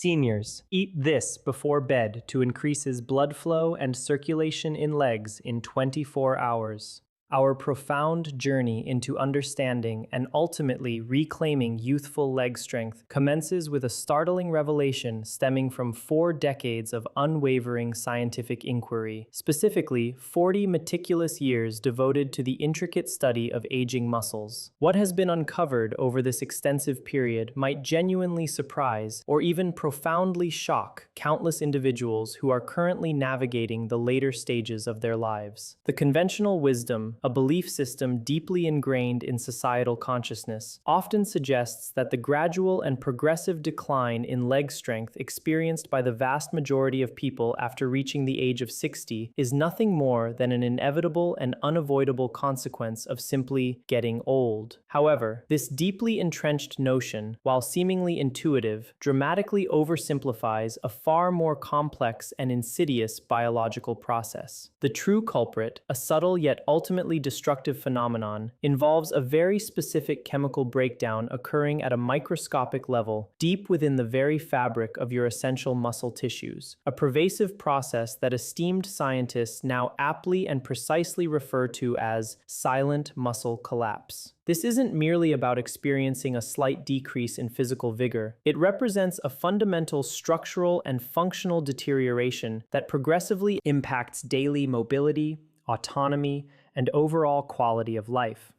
Seniors, eat this before bed to increases blood flow and circulation in legs in 24 hours. Our profound journey into understanding and ultimately reclaiming youthful leg strength commences with a startling revelation stemming from 4 decades of unwavering scientific inquiry, specifically 40 meticulous years devoted to the intricate study of aging muscles. What has been uncovered over this extensive period might genuinely surprise or even profoundly shock countless individuals who are currently navigating the later stages of their lives. The conventional wisdom, a belief system deeply ingrained in societal consciousness, often suggests that the gradual and progressive decline in leg strength experienced by the vast majority of people after reaching the age of 60 is nothing more than an inevitable and unavoidable consequence of simply getting old. However, this deeply entrenched notion, while seemingly intuitive, dramatically oversimplifies a far more complex and insidious biological process. The true culprit, a subtle yet ultimately destructive phenomenon, involves a very specific chemical breakdown occurring at a microscopic level deep within the very fabric of your essential muscle tissues, a pervasive process that esteemed scientists now aptly and precisely refer to as silent muscle collapse. This isn't merely about experiencing a slight decrease in physical vigor. It represents a fundamental structural and functional deterioration that progressively impacts daily mobility, autonomy, and overall quality of life.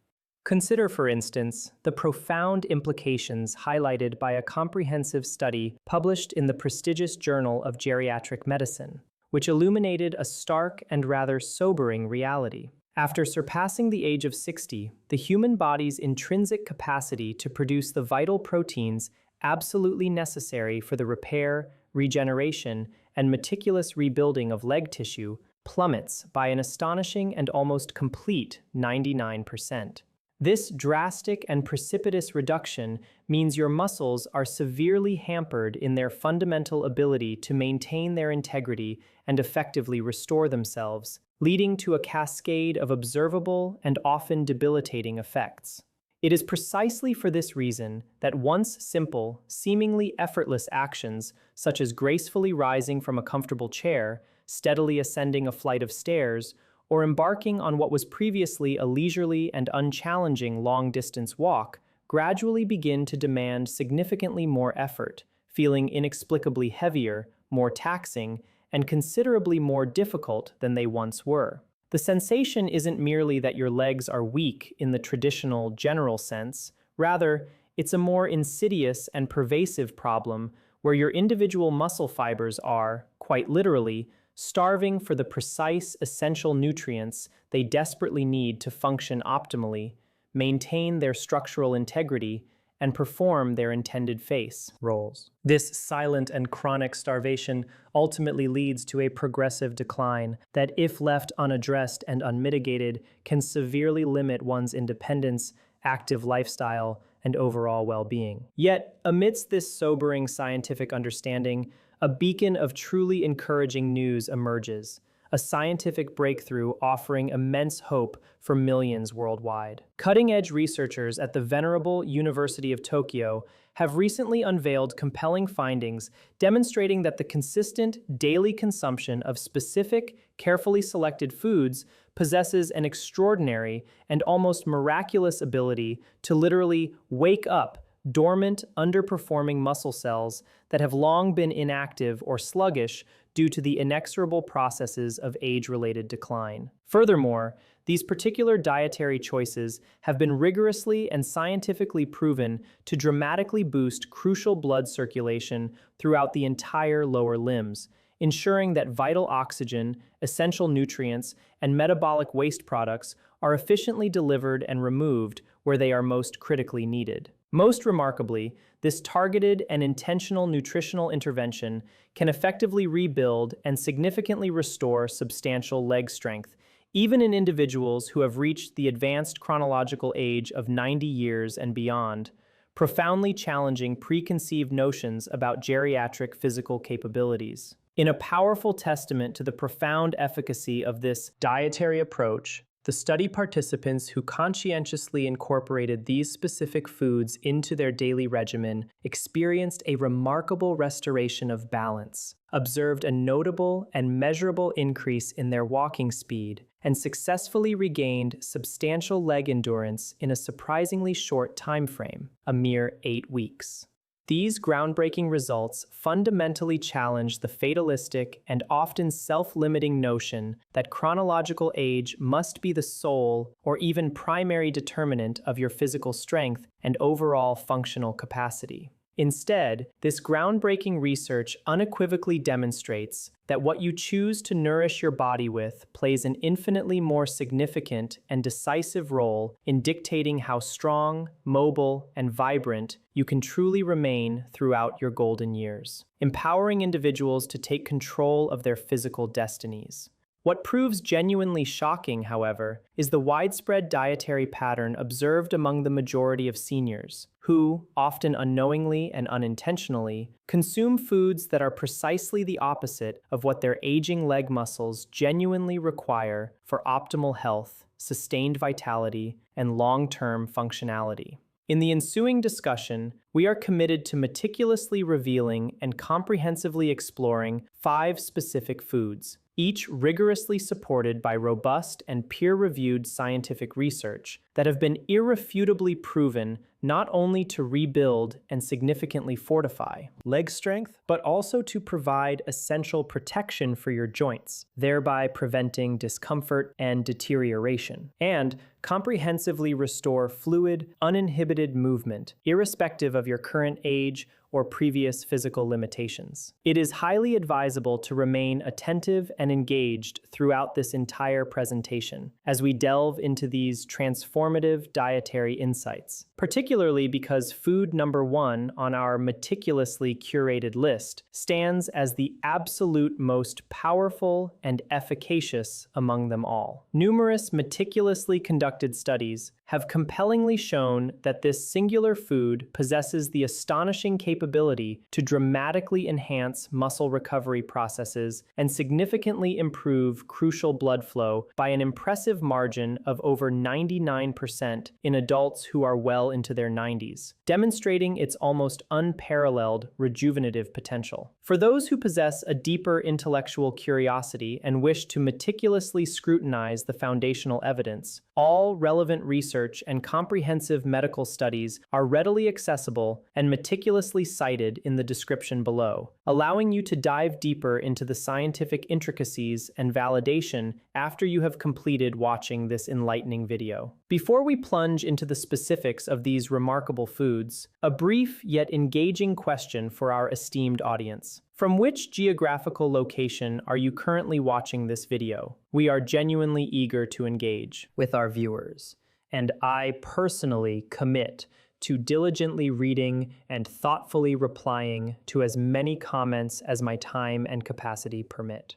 Consider, for instance, the profound implications highlighted by a comprehensive study published in the prestigious Journal of Geriatric Medicine, which illuminated a stark and rather sobering reality. After surpassing the age of 60, the human body's intrinsic capacity to produce the vital proteins absolutely necessary for the repair, regeneration, and meticulous rebuilding of leg tissue plummets by an astonishing and almost complete 99%. This drastic and precipitous reduction means your muscles are severely hampered in their fundamental ability to maintain their integrity and effectively restore themselves, leading to a cascade of observable and often debilitating effects. It is precisely for this reason that once simple, seemingly effortless actions, such as gracefully rising from a comfortable chair, steadily ascending a flight of stairs, or embarking on what was previously a leisurely and unchallenging long-distance walk, gradually begin to demand significantly more effort, feeling inexplicably heavier, more taxing, and considerably more difficult than they once were. The sensation isn't merely that your legs are weak in the traditional general sense. Rather, it's a more insidious and pervasive problem where your individual muscle fibers are, quite literally, starving for the precise essential nutrients they desperately need to function optimally, maintain their structural integrity, and perform their intended face roles. This silent and chronic starvation ultimately leads to a progressive decline that, if left unaddressed and unmitigated, can severely limit one's independence, active lifestyle, and overall well-being. Yet, amidst this sobering scientific understanding, a beacon of truly encouraging news emerges, a scientific breakthrough offering immense hope for millions worldwide. Cutting-edge researchers at the venerable University of Tokyo have recently unveiled compelling findings demonstrating that the consistent daily consumption of specific, carefully selected foods possesses an extraordinary and almost miraculous ability to literally wake up dormant, underperforming muscle cells that have long been inactive or sluggish due to the inexorable processes of age-related decline. Furthermore, these particular dietary choices have been rigorously and scientifically proven to dramatically boost crucial blood circulation throughout the entire lower limbs, ensuring that vital oxygen, essential nutrients, and metabolic waste products are efficiently delivered and removed where they are most critically needed. Most remarkably, this targeted and intentional nutritional intervention can effectively rebuild and significantly restore substantial leg strength, even in individuals who have reached the advanced chronological age of 90 years and beyond, profoundly challenging preconceived notions about geriatric physical capabilities. In a powerful testament to the profound efficacy of this dietary approach, The study participants who conscientiously incorporated these specific foods into their daily regimen experienced a remarkable restoration of balance, observed a notable and measurable increase in their walking speed, and successfully regained substantial leg endurance in a surprisingly short time frame, a mere 8 weeks. These groundbreaking results fundamentally challenge the fatalistic and often self-limiting notion that chronological age must be the sole or even primary determinant of your physical strength and overall functional capacity. Instead, this groundbreaking research unequivocally demonstrates that what you choose to nourish your body with plays an infinitely more significant and decisive role in dictating how strong, mobile, and vibrant you can truly remain throughout your golden years, empowering individuals to take control of their physical destinies. What proves genuinely shocking, however, is the widespread dietary pattern observed among the majority of seniors, who, often unknowingly and unintentionally, consume foods that are precisely the opposite of what their aging leg muscles genuinely require for optimal health, sustained vitality, and long-term functionality. In the ensuing discussion, we are committed to meticulously revealing and comprehensively exploring 5 specific foods, each rigorously supported by robust and peer-reviewed scientific research that have been irrefutably proven not only to rebuild and significantly fortify leg strength, but also to provide essential protection for your joints, thereby preventing discomfort and deterioration, and comprehensively restore fluid, uninhibited movement, irrespective of your current age or previous physical limitations. It is highly advisable to remain attentive and engaged throughout this entire presentation as we delve into these transformative dietary insights, particularly because food number 1 on our meticulously curated list stands as the absolute most powerful and efficacious among them all. Numerous meticulously conducted studies have compellingly shown that this singular food possesses the astonishing capability to dramatically enhance muscle recovery processes and significantly improve crucial blood flow by an impressive margin of over 99% in adults who are well into their 90s, demonstrating its almost unparalleled rejuvenative potential. For those who possess a deeper intellectual curiosity and wish to meticulously scrutinize the foundational evidence, all relevant research and comprehensive medical studies are readily accessible and meticulously cited in the description below, allowing you to dive deeper into the scientific intricacies and validation after you have completed watching this enlightening video. Before we plunge into the specifics of these remarkable foods, a brief yet engaging question for our esteemed audience. From which geographical location are you currently watching this video? We are genuinely eager to engage with our viewers, and I personally commit to diligently reading and thoughtfully replying to as many comments as my time and capacity permit.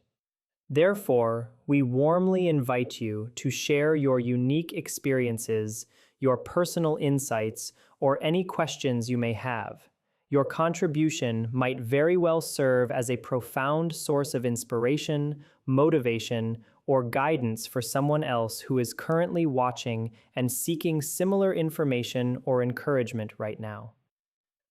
Therefore, we warmly invite you to share your unique experiences, your personal insights, or any questions you may have. Your contribution might very well serve as a profound source of inspiration, motivation, or guidance for someone else who is currently watching and seeking similar information or encouragement right now.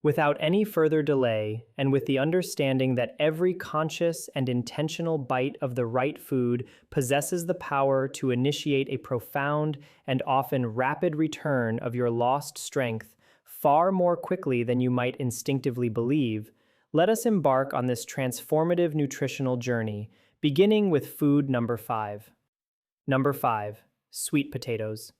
Without any further delay, and with the understanding that every conscious and intentional bite of the right food possesses the power to initiate a profound and often rapid return of your lost strength far more quickly than you might instinctively believe, let us embark on this transformative nutritional journey, beginning with food number 5. Number 5, sweet potatoes.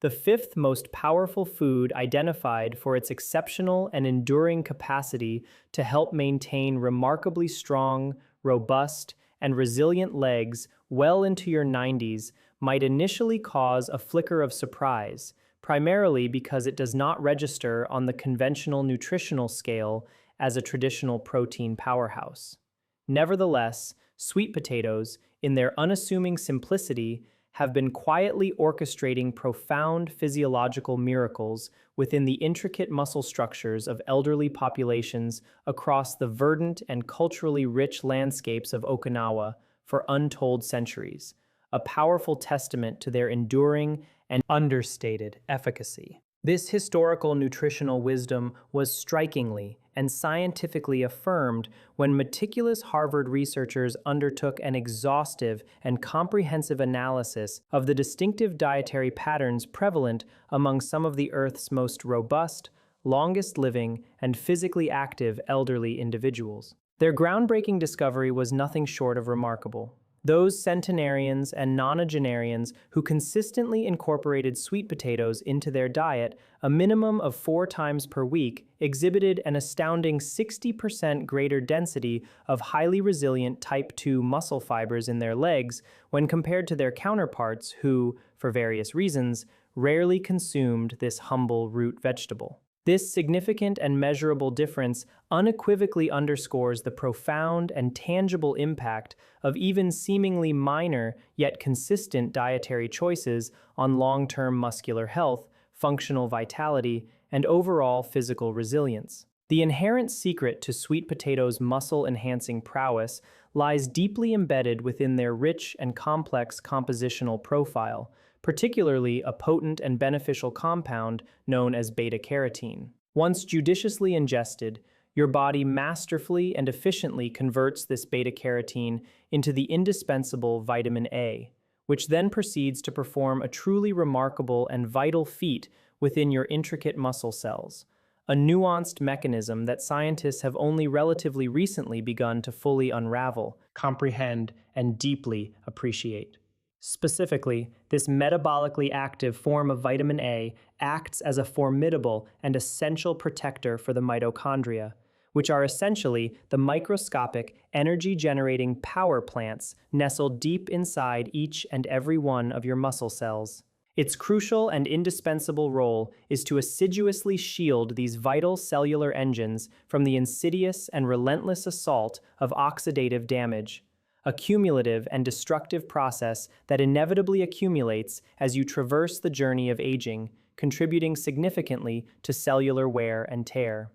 The 5th most powerful food identified for its exceptional and enduring capacity to help maintain remarkably strong, robust, and resilient legs well into your 90s might initially cause a flicker of surprise, primarily because it does not register on the conventional nutritional scale as a traditional protein powerhouse. Nevertheless, sweet potatoes, in their unassuming simplicity, have been quietly orchestrating profound physiological miracles within the intricate muscle structures of elderly populations across the verdant and culturally rich landscapes of Okinawa for untold centuries, a powerful testament to their enduring and understated efficacy. This historical nutritional wisdom was strikingly and scientifically affirmed when meticulous Harvard researchers undertook an exhaustive and comprehensive analysis of the distinctive dietary patterns prevalent among some of the Earth's most robust, longest living, and physically active elderly individuals. Their groundbreaking discovery was nothing short of remarkable. Those centenarians and nonagenarians who consistently incorporated sweet potatoes into their diet a minimum of 4 times per week exhibited an astounding 60% greater density of highly resilient type 2 muscle fibers in their legs when compared to their counterparts who, for various reasons, rarely consumed this humble root vegetable. This significant and measurable difference unequivocally underscores the profound and tangible impact of even seemingly minor yet consistent dietary choices on long-term muscular health, functional vitality, and overall physical resilience. The inherent secret to sweet potatoes' muscle-enhancing prowess lies deeply embedded within their rich and complex compositional profile, particularly a potent and beneficial compound known as beta-carotene. Once judiciously ingested, your body masterfully and efficiently converts this beta-carotene into the indispensable vitamin A, which then proceeds to perform a truly remarkable and vital feat within your intricate muscle cells, a nuanced mechanism that scientists have only relatively recently begun to fully unravel, comprehend, and deeply appreciate. Specifically, this metabolically active form of vitamin A acts as a formidable and essential protector for the mitochondria, which are essentially the microscopic, energy-generating power plants nestled deep inside each and every one of your muscle cells. Its crucial and indispensable role is to assiduously shield these vital cellular engines from the insidious and relentless assault of oxidative damage, a cumulative and destructive process that inevitably accumulates as you traverse the journey of aging, contributing significantly to cellular wear and tear.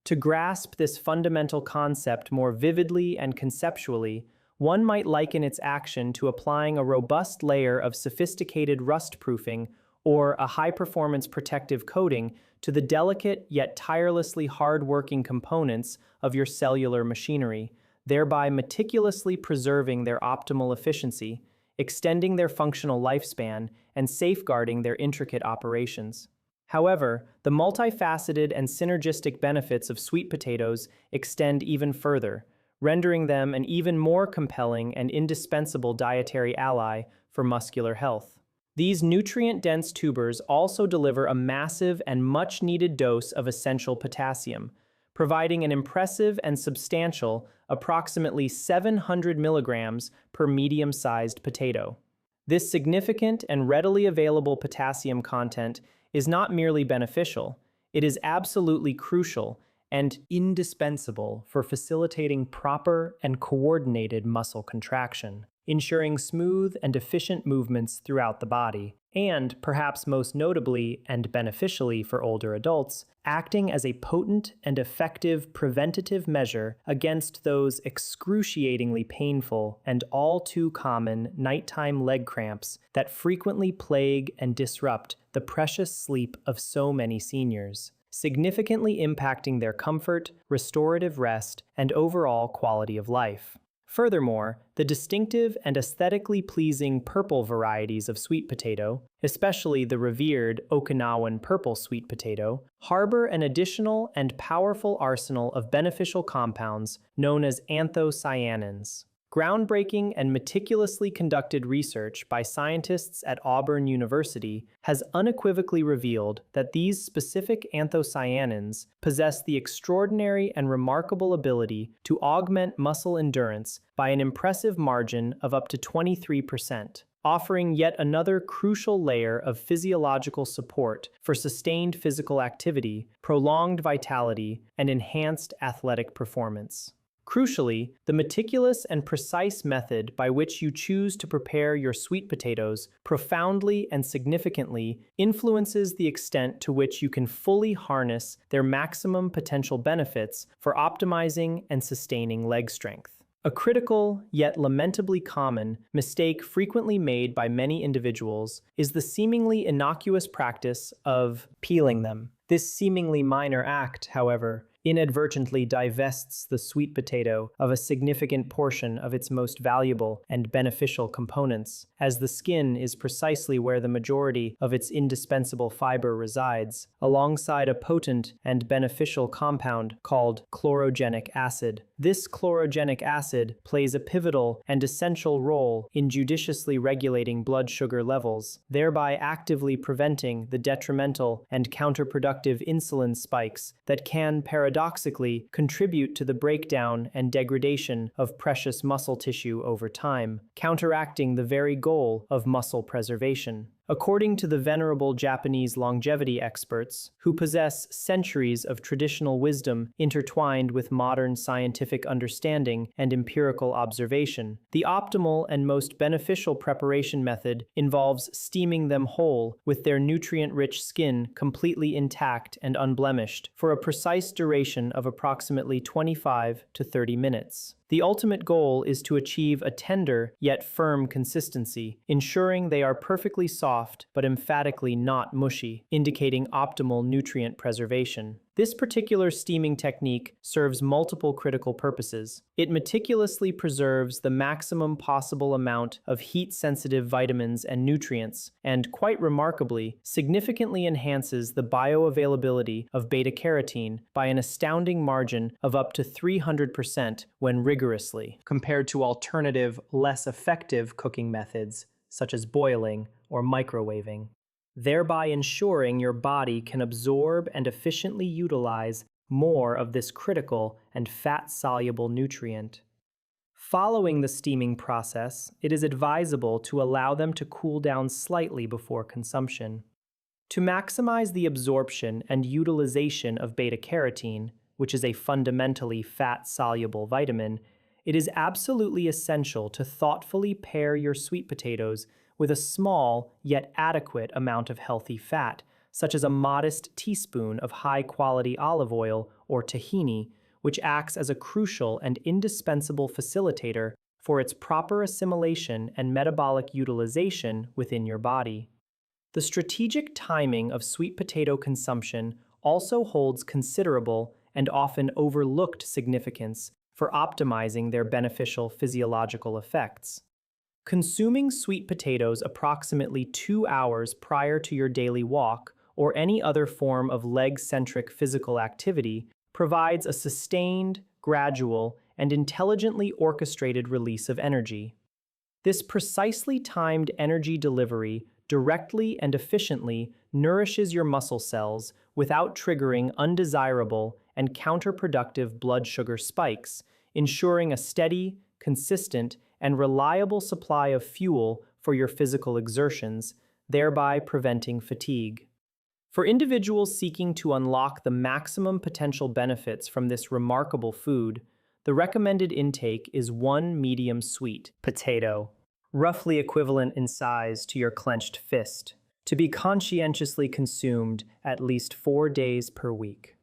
To grasp this fundamental concept more vividly and conceptually, one might liken its action to applying a robust layer of sophisticated rust-proofing or a high-performance protective coating to the delicate yet tirelessly hard-working components of your cellular machinery, thereby meticulously preserving their optimal efficiency, extending their functional lifespan, and safeguarding their intricate operations. However, the multifaceted and synergistic benefits of sweet potatoes extend even further, rendering them an even more compelling and indispensable dietary ally for muscular health. These nutrient-dense tubers also deliver a massive and much-needed dose of essential potassium, providing an impressive and substantial approximately 700 milligrams per medium-sized potato. This significant and readily available potassium content is not merely beneficial, it is absolutely crucial and indispensable for facilitating proper and coordinated muscle contraction, ensuring smooth and efficient movements throughout the body, and, perhaps most notably and beneficially for older adults, acting as a potent and effective preventative measure against those excruciatingly painful and all too common nighttime leg cramps that frequently plague and disrupt the precious sleep of so many seniors, significantly impacting their comfort, restorative rest, and overall quality of life. Furthermore, the distinctive and aesthetically pleasing purple varieties of sweet potato, especially the revered Okinawan purple sweet potato, harbor an additional and powerful arsenal of beneficial compounds known as anthocyanins. Groundbreaking and meticulously conducted research by scientists at Auburn University has unequivocally revealed that these specific anthocyanins possess the extraordinary and remarkable ability to augment muscle endurance by an impressive margin of up to 23%, offering yet another crucial layer of physiological support for sustained physical activity, prolonged vitality, and enhanced athletic performance. Crucially, the meticulous and precise method by which you choose to prepare your sweet potatoes profoundly and significantly influences the extent to which you can fully harness their maximum potential benefits for optimizing and sustaining leg strength. A critical, yet lamentably common, mistake frequently made by many individuals is the seemingly innocuous practice of peeling them. This seemingly minor act, however, inadvertently divests the sweet potato of a significant portion of its most valuable and beneficial components, as the skin is precisely where the majority of its indispensable fiber resides, alongside a potent and beneficial compound called chlorogenic acid. This chlorogenic acid plays a pivotal and essential role in judiciously regulating blood sugar levels, thereby actively preventing the detrimental and counterproductive insulin spikes that can paradoxically contribute to the breakdown and degradation of precious muscle tissue over time, counteracting the very goal of muscle preservation. According to the venerable Japanese longevity experts, who possess centuries of traditional wisdom intertwined with modern scientific understanding and empirical observation, the optimal and most beneficial preparation method involves steaming them whole with their nutrient-rich skin completely intact and unblemished for a precise duration of approximately 25 to 30 minutes. The ultimate goal is to achieve a tender yet firm consistency, ensuring they are perfectly soft but emphatically not mushy, indicating optimal nutrient preservation. This particular steaming technique serves multiple critical purposes. It meticulously preserves the maximum possible amount of heat-sensitive vitamins and nutrients, and, quite remarkably, significantly enhances the bioavailability of beta-carotene by an astounding margin of up to 300% when rigorously compared to alternative, less effective cooking methods, such as boiling or microwaving, thereby ensuring your body can absorb and efficiently utilize more of this critical and fat-soluble nutrient. Following the steaming process, it is advisable to allow them to cool down slightly before consumption. To maximize the absorption and utilization of beta-carotene, which is a fundamentally fat-soluble vitamin, it is absolutely essential to thoughtfully pair your sweet potatoes with a small yet adequate amount of healthy fat, such as a modest teaspoon of high-quality olive oil or tahini, which acts as a crucial and indispensable facilitator for its proper assimilation and metabolic utilization within your body. The strategic timing of sweet potato consumption also holds considerable and often overlooked significance for optimizing their beneficial physiological effects. Consuming sweet potatoes approximately 2 hours prior to your daily walk or any other form of leg-centric physical activity provides a sustained, gradual, and intelligently orchestrated release of energy. This precisely timed energy delivery directly and efficiently nourishes your muscle cells without triggering undesirable and counterproductive blood sugar spikes, ensuring a steady, consistent, and reliable supply of fuel for your physical exertions, thereby preventing fatigue. For individuals seeking to unlock the maximum potential benefits from this remarkable food, the recommended intake is 1 medium sweet potato, roughly equivalent in size to your clenched fist, to be conscientiously consumed at least 4 days per week.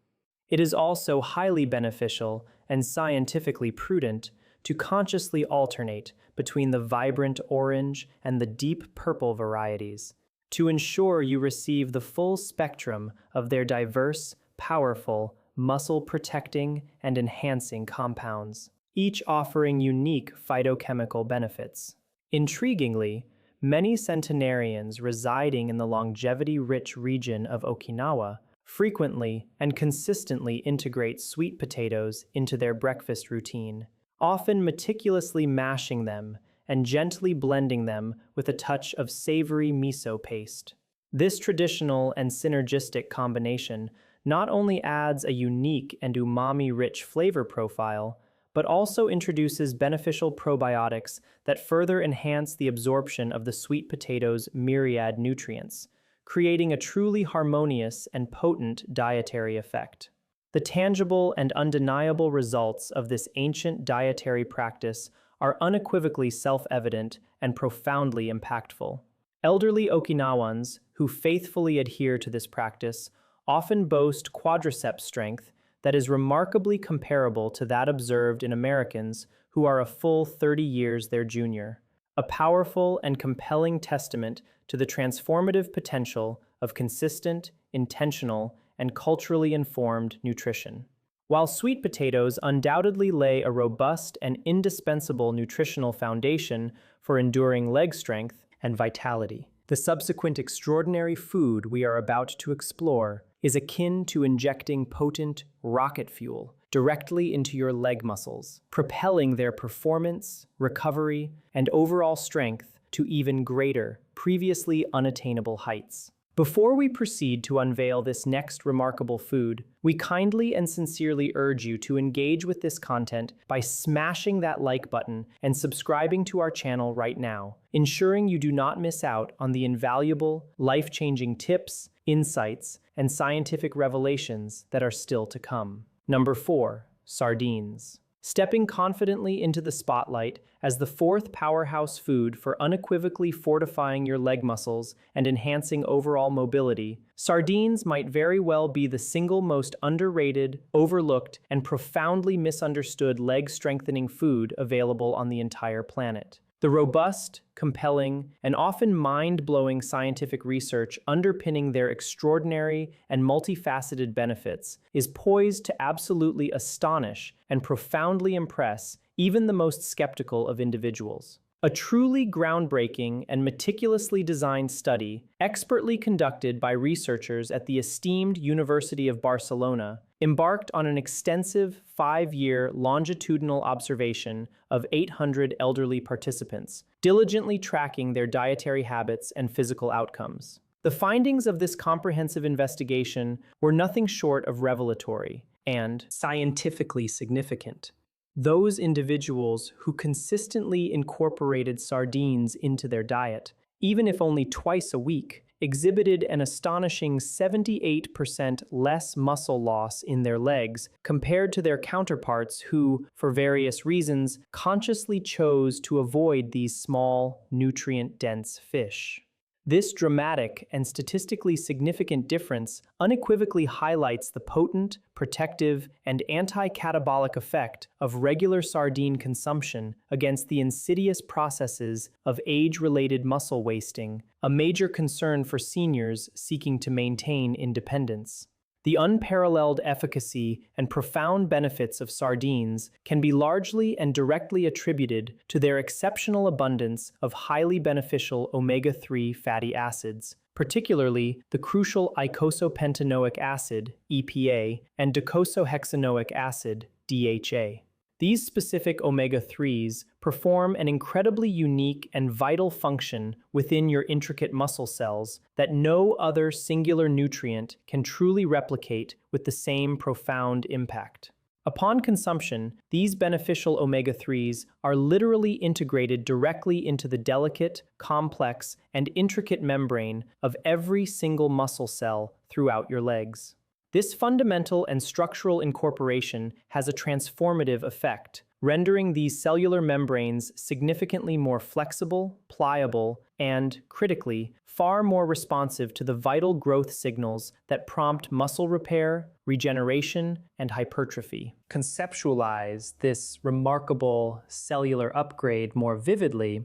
It is also highly beneficial and scientifically prudent to consciously alternate between the vibrant orange and the deep purple varieties, to ensure you receive the full spectrum of their diverse, powerful, muscle-protecting and enhancing compounds, each offering unique phytochemical benefits. Intriguingly, many centenarians residing in the longevity-rich region of Okinawa frequently and consistently integrate sweet potatoes into their breakfast routine, often meticulously mashing them and gently blending them with a touch of savory miso paste. This traditional and synergistic combination not only adds a unique and umami-rich flavor profile, but also introduces beneficial probiotics that further enhance the absorption of the sweet potato's myriad nutrients, creating a truly harmonious and potent dietary effect. The tangible and undeniable results of this ancient dietary practice are unequivocally self-evident and profoundly impactful. Elderly Okinawans who faithfully adhere to this practice often boast quadriceps strength that is remarkably comparable to that observed in Americans who are a full 30 years their junior. A powerful and compelling testament to the transformative potential of consistent, intentional, and culturally informed nutrition. While sweet potatoes undoubtedly lay a robust and indispensable nutritional foundation for enduring leg strength and vitality, the subsequent extraordinary food we are about to explore is akin to injecting potent rocket fuel directly into your leg muscles, propelling their performance, recovery, and overall strength to even greater, previously unattainable heights. Before we proceed to unveil this next remarkable food, we kindly and sincerely urge you to engage with this content by smashing that like button and subscribing to our channel right now, ensuring you do not miss out on the invaluable, life-changing tips, insights, and scientific revelations that are still to come. Number 4. Sardines. Stepping confidently into the spotlight as the fourth powerhouse food for unequivocally fortifying your leg muscles and enhancing overall mobility, sardines might very well be the single most underrated, overlooked, and profoundly misunderstood leg-strengthening food available on the entire planet. The robust, compelling, and often mind-blowing scientific research underpinning their extraordinary and multifaceted benefits is poised to absolutely astonish and profoundly impress even the most skeptical of individuals. A truly groundbreaking and meticulously designed study, expertly conducted by researchers at the esteemed University of Barcelona, embarked on an extensive 5-year longitudinal observation of 800 elderly participants, diligently tracking their dietary habits and physical outcomes. The findings of this comprehensive investigation were nothing short of revelatory and scientifically significant. Those individuals who consistently incorporated sardines into their diet, even if only twice a week, exhibited an astonishing 78% less muscle loss in their legs compared to their counterparts who, for various reasons, consciously chose to avoid these small, nutrient-dense fish. This dramatic and statistically significant difference unequivocally highlights the potent, protective, and anti-catabolic effect of regular sardine consumption against the insidious processes of age-related muscle wasting, a major concern for seniors seeking to maintain independence. The unparalleled efficacy and profound benefits of sardines can be largely and directly attributed to their exceptional abundance of highly beneficial omega-3 fatty acids, particularly the crucial eicosapentaenoic acid, EPA, and docosahexaenoic acid, DHA. These specific omega-3s perform an incredibly unique and vital function within your intricate muscle cells that no other singular nutrient can truly replicate with the same profound impact. Upon consumption, these beneficial omega-3s are literally integrated directly into the delicate, complex, and intricate membrane of every single muscle cell throughout your legs. This fundamental and structural incorporation has a transformative effect, rendering these cellular membranes significantly more flexible, pliable, and, critically, far more responsive to the vital growth signals that prompt muscle repair, regeneration, and hypertrophy. Conceptualize this remarkable cellular upgrade more vividly.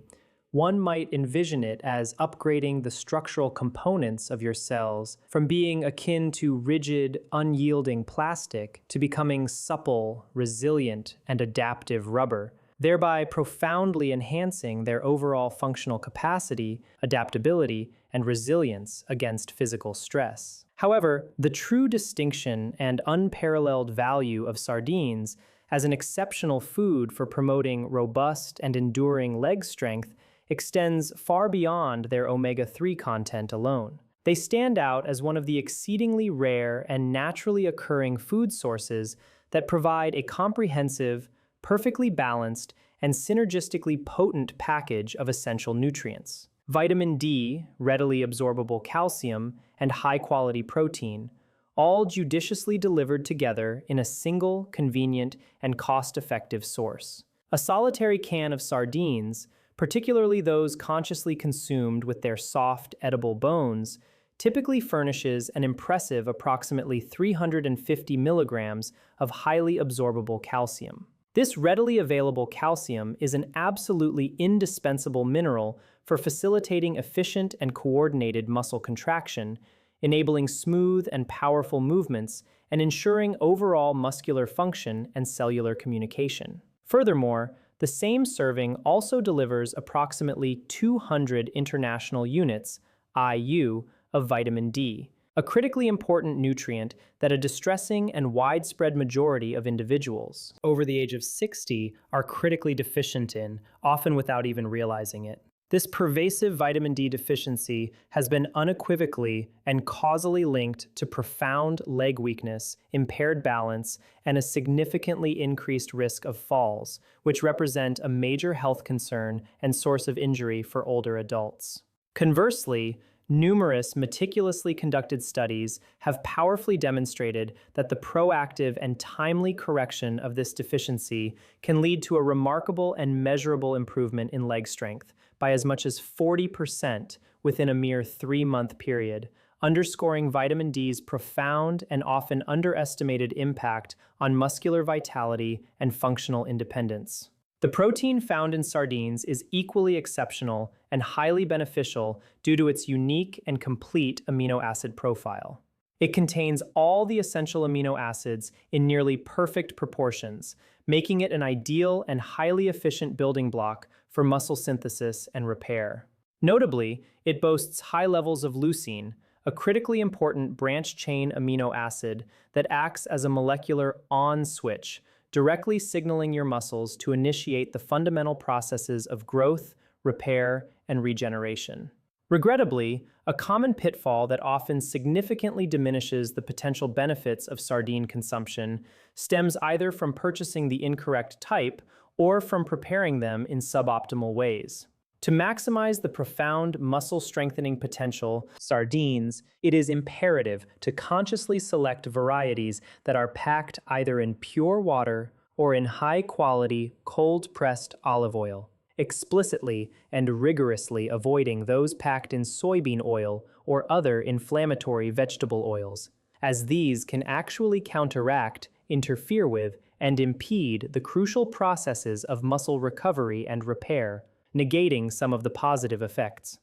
One might envision it as upgrading the structural components of your cells from being akin to rigid, unyielding plastic to becoming supple, resilient, and adaptive rubber, thereby profoundly enhancing their overall functional capacity, adaptability, and resilience against physical stress. However, the true distinction and unparalleled value of sardines as an exceptional food for promoting robust and enduring leg strength extends far beyond their omega-3 content alone. They stand out as one of the exceedingly rare and naturally occurring food sources that provide a comprehensive, perfectly balanced, and synergistically potent package of essential nutrients. Vitamin D, readily absorbable calcium, and high-quality protein, all judiciously delivered together in a single, convenient, and cost-effective source. A solitary can of sardines, particularly those consciously consumed with their soft, edible bones, typically furnishes an impressive approximately 350 milligrams of highly absorbable calcium. This readily available calcium is an absolutely indispensable mineral for facilitating efficient and coordinated muscle contraction, enabling smooth and powerful movements, and ensuring overall muscular function and cellular communication. Furthermore, the same serving also delivers approximately 200 international units, IU, of vitamin D, a critically important nutrient that a distressing and widespread majority of individuals over the age of 60 are critically deficient in, often without even realizing it. This pervasive vitamin D deficiency has been unequivocally and causally linked to profound leg weakness, impaired balance, and a significantly increased risk of falls, which represent a major health concern and source of injury for older adults. Conversely, numerous meticulously conducted studies have powerfully demonstrated that the proactive and timely correction of this deficiency can lead to a remarkable and measurable improvement in leg strength by as much as 40% within a mere 3-month period, underscoring vitamin D's profound and often underestimated impact on muscular vitality and functional independence. The protein found in sardines is equally exceptional and highly beneficial due to its unique and complete amino acid profile. It contains all the essential amino acids in nearly perfect proportions, making it an ideal and highly efficient building block for muscle synthesis and repair. Notably, it boasts high levels of leucine, a critically important branch-chain amino acid that acts as a molecular on switch, directly signaling your muscles to initiate the fundamental processes of growth, repair, and regeneration. Regrettably, a common pitfall that often significantly diminishes the potential benefits of sardine consumption stems either from purchasing the incorrect type or from preparing them in suboptimal ways. To maximize the profound muscle-strengthening potential sardines, it is imperative to consciously select varieties that are packed either in pure water or in high-quality, cold-pressed olive oil, explicitly and rigorously avoiding those packed in soybean oil or other inflammatory vegetable oils, as these can actually counteract, interfere with, and impede the crucial processes of muscle recovery and repair, negating some of the positive effects.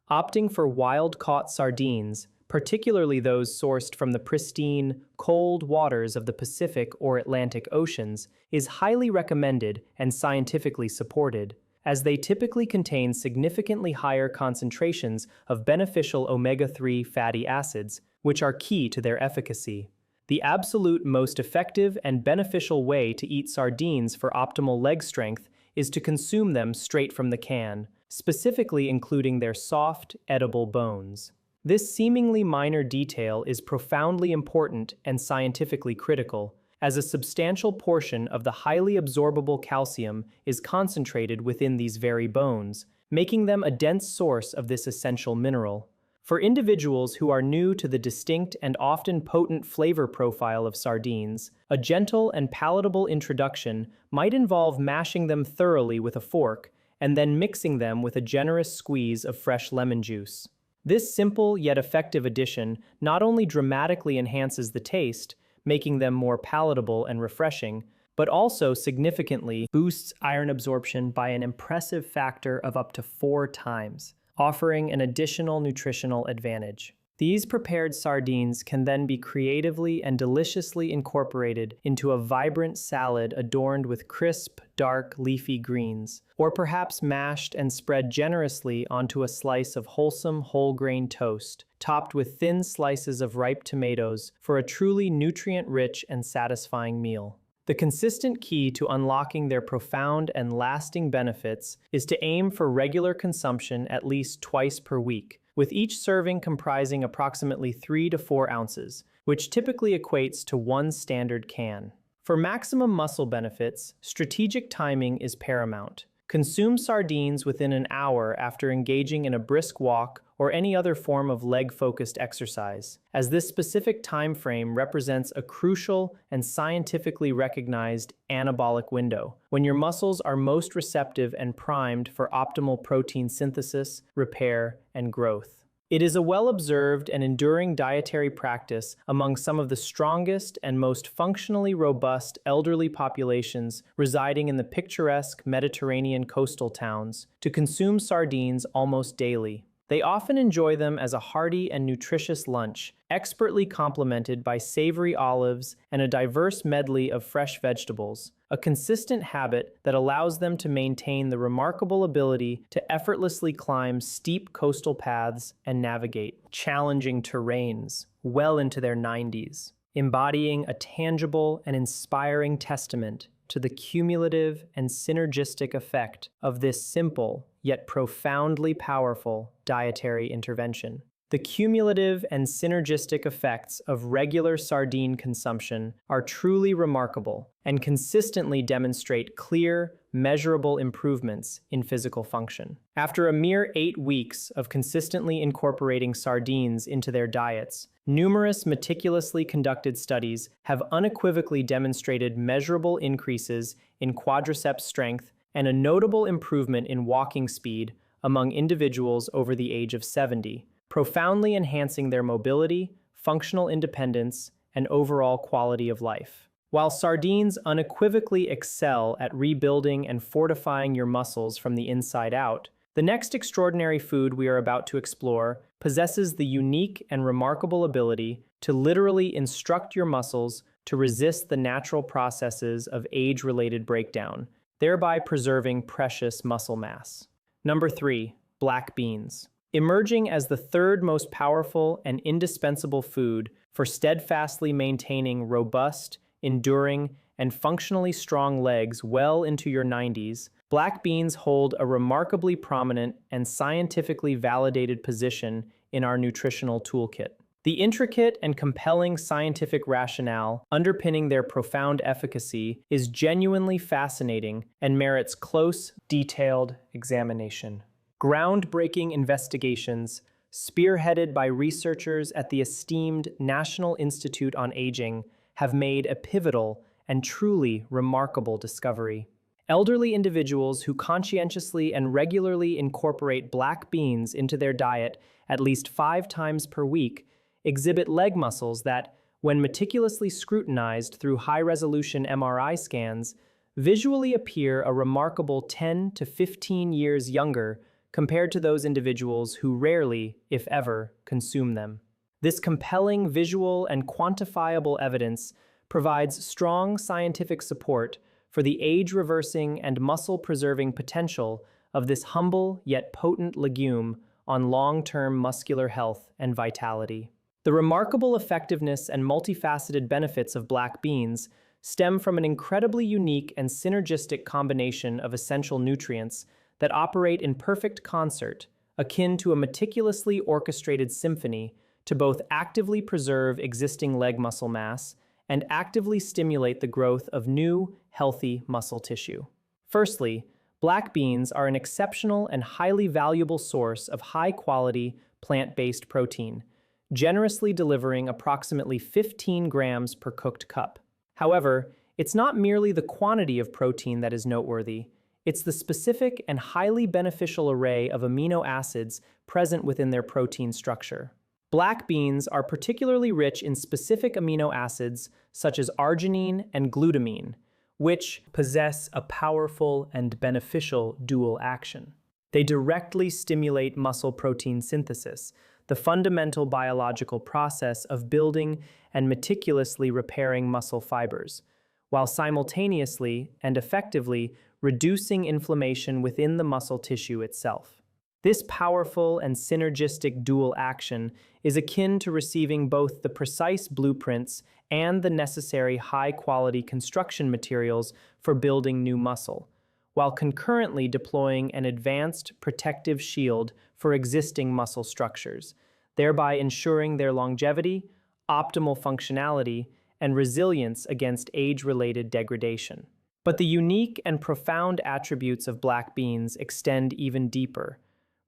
Opting for wild-caught sardines, particularly those sourced from the pristine, cold waters of the Pacific or Atlantic Oceans, is highly recommended and scientifically supported, as they typically contain significantly higher concentrations of beneficial omega-3 fatty acids, which are key to their efficacy. The absolute most effective and beneficial way to eat sardines for optimal leg strength is to consume them straight from the can, specifically including their soft, edible bones. This seemingly minor detail is profoundly important and scientifically critical, as a substantial portion of the highly absorbable calcium is concentrated within these very bones, making them a dense source of this essential mineral. For individuals who are new to the distinct and often potent flavor profile of sardines, a gentle and palatable introduction might involve mashing them thoroughly with a fork and then mixing them with a generous squeeze of fresh lemon juice. This simple yet effective addition not only dramatically enhances the taste, making them more palatable and refreshing, but also significantly boosts iron absorption by an impressive factor of up to 4 times. Offering an additional nutritional advantage. These prepared sardines can then be creatively and deliciously incorporated into a vibrant salad adorned with crisp, dark, leafy greens, or perhaps mashed and spread generously onto a slice of wholesome whole-grain toast, topped with thin slices of ripe tomatoes for a truly nutrient-rich and satisfying meal. The consistent key to unlocking their profound and lasting benefits is to aim for regular consumption at least twice per week, with each serving comprising approximately 3 to 4 ounces, which typically equates to 1 standard can. For maximum muscle benefits, strategic timing is paramount. Consume sardines within an hour after engaging in a brisk walk or any other form of leg-focused exercise, as this specific time frame represents a crucial and scientifically recognized anabolic window, when your muscles are most receptive and primed for optimal protein synthesis, repair, and growth. It is a well-observed and enduring dietary practice among some of the strongest and most functionally robust elderly populations residing in the picturesque Mediterranean coastal towns to consume sardines almost daily. They often enjoy them as a hearty and nutritious lunch, expertly complemented by savory olives and a diverse medley of fresh vegetables, a consistent habit that allows them to maintain the remarkable ability to effortlessly climb steep coastal paths and navigate challenging terrains well into their 90s, embodying a tangible and inspiring testament to the cumulative and synergistic effect of this simple yet profoundly powerful dietary intervention. The cumulative and synergistic effects of regular sardine consumption are truly remarkable and consistently demonstrate clear, measurable improvements in physical function. After a mere 8 weeks of consistently incorporating sardines into their diets, numerous meticulously conducted studies have unequivocally demonstrated measurable increases in quadriceps strength and a notable improvement in walking speed among individuals over the age of 70, profoundly enhancing their mobility, functional independence, and overall quality of life. While sardines unequivocally excel at rebuilding and fortifying your muscles from the inside out, the next extraordinary food we are about to explore possesses the unique and remarkable ability to literally instruct your muscles to resist the natural processes of age-related breakdown, thereby preserving precious muscle mass. Number 3, black beans. Emerging as the third most powerful and indispensable food for steadfastly maintaining robust, enduring, and functionally strong legs well into your 90s, black beans hold a remarkably prominent and scientifically validated position in our nutritional toolkit. The intricate and compelling scientific rationale underpinning their profound efficacy is genuinely fascinating and merits close, detailed examination. Groundbreaking investigations, spearheaded by researchers at the esteemed National Institute on Aging, have made a pivotal and truly remarkable discovery. Elderly individuals who conscientiously and regularly incorporate black beans into their diet at least 5 times per week exhibit leg muscles that, when meticulously scrutinized through high-resolution MRI scans, visually appear a remarkable 10 to 15 years younger compared to those individuals who rarely, if ever, consume them. This compelling visual and quantifiable evidence provides strong scientific support for the age-reversing and muscle-preserving potential of this humble yet potent legume on long-term muscular health and vitality. The remarkable effectiveness and multifaceted benefits of black beans stem from an incredibly unique and synergistic combination of essential nutrients that operate in perfect concert, akin to a meticulously orchestrated symphony, to both actively preserve existing leg muscle mass and actively stimulate the growth of new, healthy muscle tissue. Firstly, black beans are an exceptional and highly valuable source of high-quality, plant-based protein, generously delivering approximately 15 grams per cooked cup. However, it's not merely the quantity of protein that is noteworthy. It's the specific and highly beneficial array of amino acids present within their protein structure. Black beans are particularly rich in specific amino acids such as arginine and glutamine, which possess a powerful and beneficial dual action. They directly stimulate muscle protein synthesis, the fundamental biological process of building and meticulously repairing muscle fibers, while simultaneously and effectively reducing inflammation within the muscle tissue itself. This powerful and synergistic dual action is akin to receiving both the precise blueprints and the necessary high-quality construction materials for building new muscle, while concurrently deploying an advanced protective shield for existing muscle structures, thereby ensuring their longevity, optimal functionality, and resilience against age-related degradation. But the unique and profound attributes of black beans extend even deeper,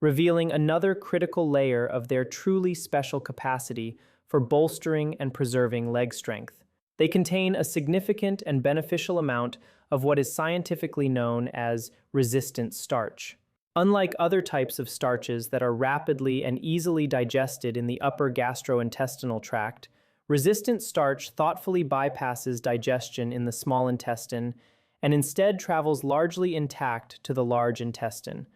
revealing another critical layer of their truly special capacity for bolstering and preserving leg strength. They contain a significant and beneficial amount of what is scientifically known as resistant starch. Unlike other types of starches that are rapidly and easily digested in the upper gastrointestinal tract, resistant starch thoughtfully bypasses digestion in the small intestine and instead travels largely intact to the large intestine,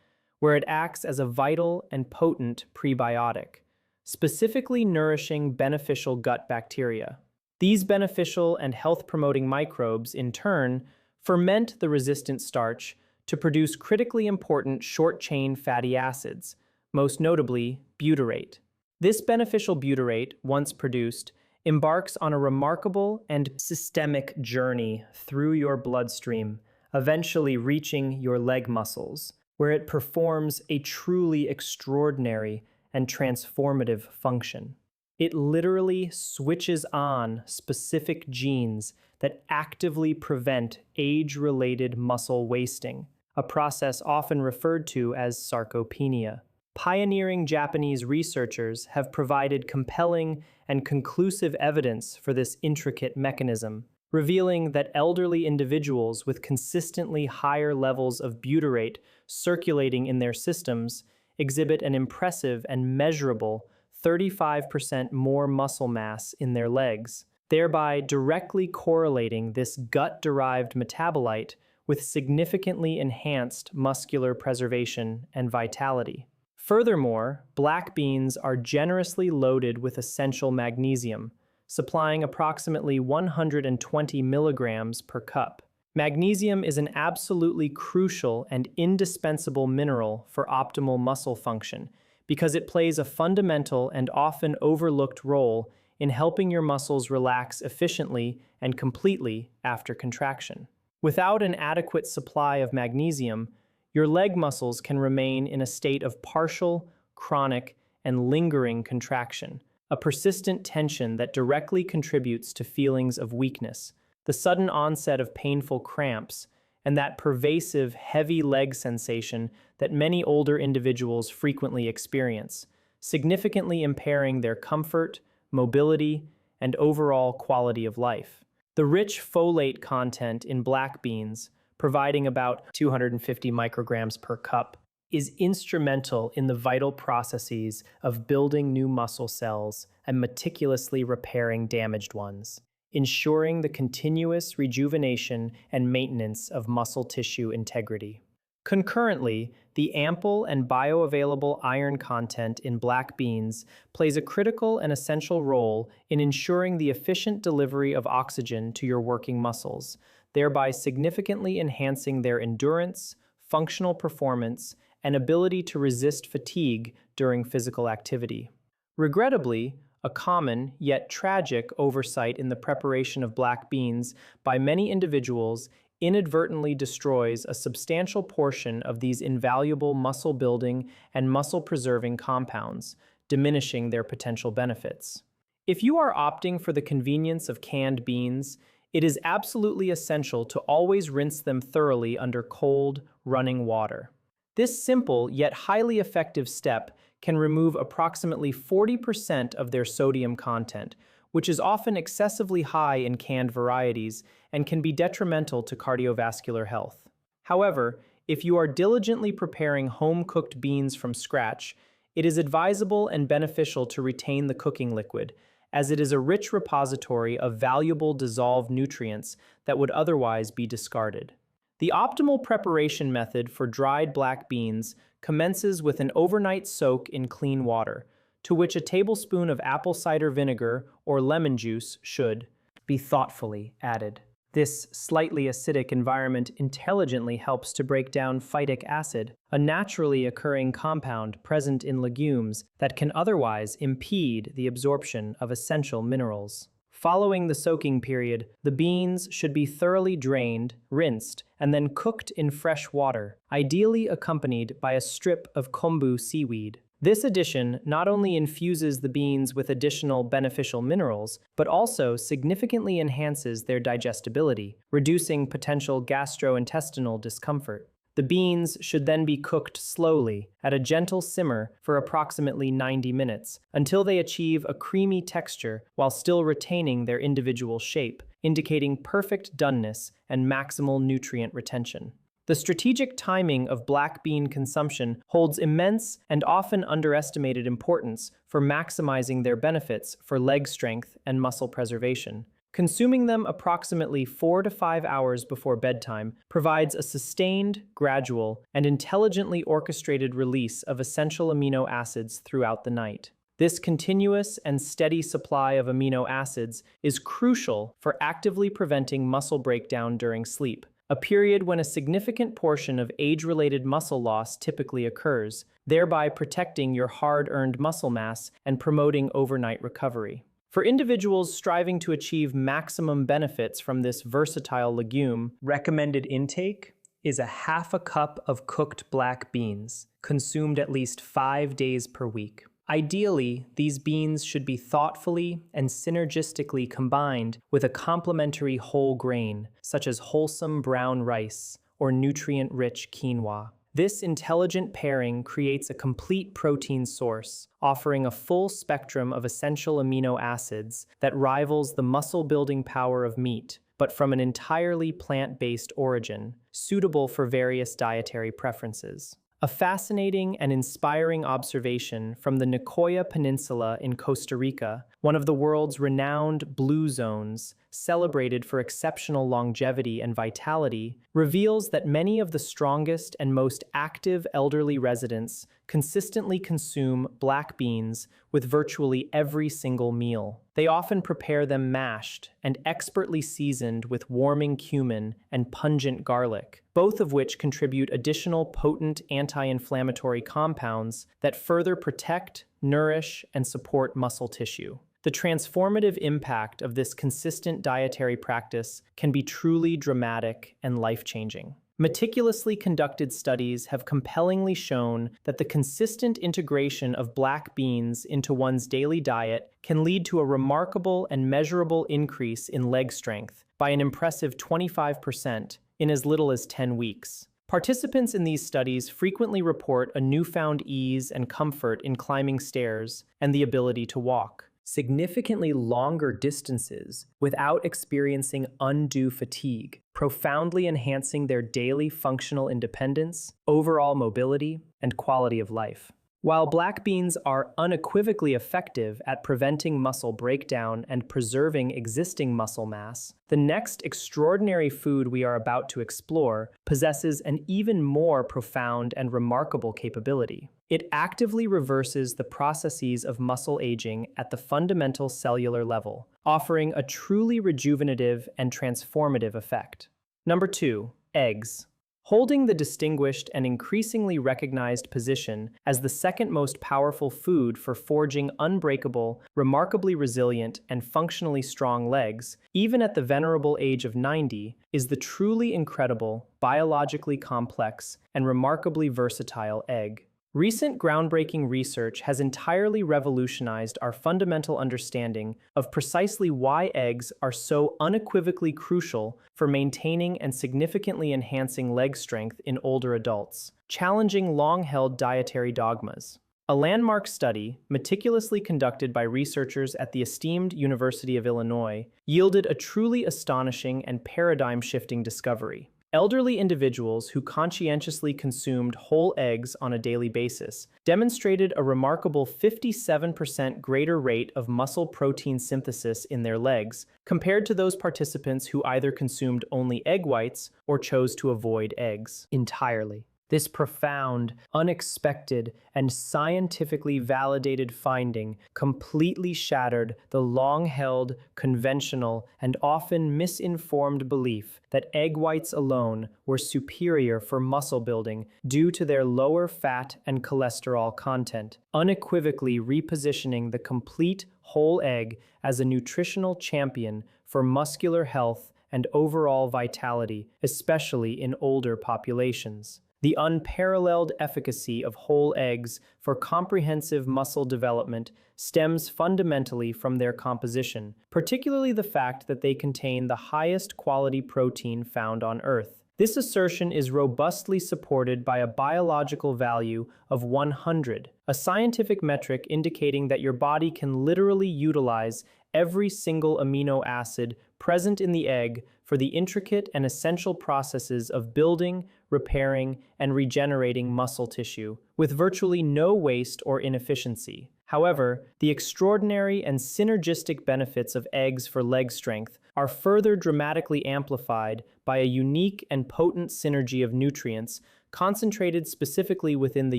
where it acts as a vital and potent prebiotic, specifically nourishing beneficial gut bacteria. These beneficial and health-promoting microbes, in turn, ferment the resistant starch to produce critically important short-chain fatty acids, most notably butyrate. This beneficial butyrate, once produced, embarks on a remarkable and systemic journey through your bloodstream, eventually reaching your leg muscles, where it performs a truly extraordinary and transformative function. It literally switches on specific genes that actively prevent age-related muscle wasting, a process often referred to as sarcopenia. Pioneering Japanese researchers have provided compelling and conclusive evidence for this intricate mechanism, revealing that elderly individuals with consistently higher levels of butyrate circulating in their systems exhibit an impressive and measurable 35% more muscle mass in their legs, thereby directly correlating this gut-derived metabolite with significantly enhanced muscular preservation and vitality. Furthermore, black beans are generously loaded with essential magnesium, supplying approximately 120 milligrams per cup. Magnesium is an absolutely crucial and indispensable mineral for optimal muscle function because it plays a fundamental and often overlooked role in helping your muscles relax efficiently and completely after contraction. Without an adequate supply of magnesium, your leg muscles can remain in a state of partial, chronic, and lingering contraction, a persistent tension that directly contributes to feelings of weakness, the sudden onset of painful cramps, and that pervasive, heavy leg sensation that many older individuals frequently experience, significantly impairing their comfort, mobility, and overall quality of life. The rich folate content in black beans, providing about 250 micrograms per cup, is instrumental in the vital processes of building new muscle cells and meticulously repairing damaged ones, ensuring the continuous rejuvenation and maintenance of muscle tissue integrity. Concurrently, the ample and bioavailable iron content in black beans plays a critical and essential role in ensuring the efficient delivery of oxygen to your working muscles, thereby significantly enhancing their endurance, functional performance, and ability to resist fatigue during physical activity. Regrettably, a common yet tragic oversight in the preparation of black beans by many individuals inadvertently destroys a substantial portion of these invaluable muscle-building and muscle-preserving compounds, diminishing their potential benefits. If you are opting for the convenience of canned beans, it is absolutely essential to always rinse them thoroughly under cold, running water. This simple yet highly effective step can remove approximately 40% of their sodium content, which is often excessively high in canned varieties and can be detrimental to cardiovascular health. However, if you are diligently preparing home-cooked beans from scratch, it is advisable and beneficial to retain the cooking liquid, as it is a rich repository of valuable dissolved nutrients that would otherwise be discarded. The optimal preparation method for dried black beans commences with an overnight soak in clean water, to which a tablespoon of apple cider vinegar or lemon juice should be thoughtfully added. This slightly acidic environment intelligently helps to break down phytic acid, a naturally occurring compound present in legumes that can otherwise impede the absorption of essential minerals. Following the soaking period, the beans should be thoroughly drained, rinsed, and then cooked in fresh water, ideally accompanied by a strip of kombu seaweed. This addition not only infuses the beans with additional beneficial minerals, but also significantly enhances their digestibility, reducing potential gastrointestinal discomfort. The beans should then be cooked slowly at a gentle simmer for approximately 90 minutes until they achieve a creamy texture while still retaining their individual shape, indicating perfect doneness and maximal nutrient retention. The strategic timing of black bean consumption holds immense and often underestimated importance for maximizing their benefits for leg strength and muscle preservation. Consuming them approximately 4 to 5 hours before bedtime provides a sustained, gradual, and intelligently orchestrated release of essential amino acids throughout the night. This continuous and steady supply of amino acids is crucial for actively preventing muscle breakdown during sleep, a period when a significant portion of age-related muscle loss typically occurs, thereby protecting your hard-earned muscle mass and promoting overnight recovery. For individuals striving to achieve maximum benefits from this versatile legume, recommended intake is a half a cup of cooked black beans, consumed at least 5 days per week. Ideally, these beans should be thoughtfully and synergistically combined with a complementary whole grain, such as wholesome brown rice or nutrient-rich quinoa. This intelligent pairing creates a complete protein source, offering a full spectrum of essential amino acids that rivals the muscle-building power of meat, but from an entirely plant-based origin, suitable for various dietary preferences. A fascinating and inspiring observation from the Nicoya Peninsula in Costa Rica, one of the world's renowned blue zones, celebrated for exceptional longevity and vitality, reveals that many of the strongest and most active elderly residents consistently consume black beans with virtually every single meal. They often prepare them mashed and expertly seasoned with warming cumin and pungent garlic, both of which contribute additional potent anti-inflammatory compounds that further protect, nourish, and support muscle tissue. The transformative impact of this consistent dietary practice can be truly dramatic and life-changing. Meticulously conducted studies have compellingly shown that the consistent integration of black beans into one's daily diet can lead to a remarkable and measurable increase in leg strength by an impressive 25% in as little as 10 weeks. Participants in these studies frequently report a newfound ease and comfort in climbing stairs and the ability to walk significantly longer distances without experiencing undue fatigue, profoundly enhancing their daily functional independence, overall mobility, and quality of life. While black beans are unequivocally effective at preventing muscle breakdown and preserving existing muscle mass, the next extraordinary food we are about to explore possesses an even more profound and remarkable capability. It actively reverses the processes of muscle aging at the fundamental cellular level, offering a truly rejuvenative and transformative effect. Number 2, eggs. Holding the distinguished and increasingly recognized position as the second most powerful food for forging unbreakable, remarkably resilient, and functionally strong legs, even at the venerable age of 90, is the truly incredible, biologically complex, and remarkably versatile egg. Recent groundbreaking research has entirely revolutionized our fundamental understanding of precisely why eggs are so unequivocally crucial for maintaining and significantly enhancing leg strength in older adults, challenging long-held dietary dogmas. A landmark study, meticulously conducted by researchers at the esteemed University of Illinois, yielded a truly astonishing and paradigm-shifting discovery. Elderly individuals who conscientiously consumed whole eggs on a daily basis demonstrated a remarkable 57% greater rate of muscle protein synthesis in their legs compared to those participants who either consumed only egg whites or chose to avoid eggs entirely. This profound, unexpected, and scientifically validated finding completely shattered the long-held, conventional, and often misinformed belief that egg whites alone were superior for muscle building due to their lower fat and cholesterol content, unequivocally repositioning the complete whole egg as a nutritional champion for muscular health and overall vitality, especially in older populations. The unparalleled efficacy of whole eggs for comprehensive muscle development stems fundamentally from their composition, particularly the fact that they contain the highest quality protein found on Earth. This assertion is robustly supported by a biological value of 100, a scientific metric indicating that your body can literally utilize every single amino acid present in the egg for the intricate and essential processes of building, repairing, and regenerating muscle tissue, with virtually no waste or inefficiency. However, the extraordinary and synergistic benefits of eggs for leg strength are further dramatically amplified by a unique and potent synergy of nutrients concentrated specifically within the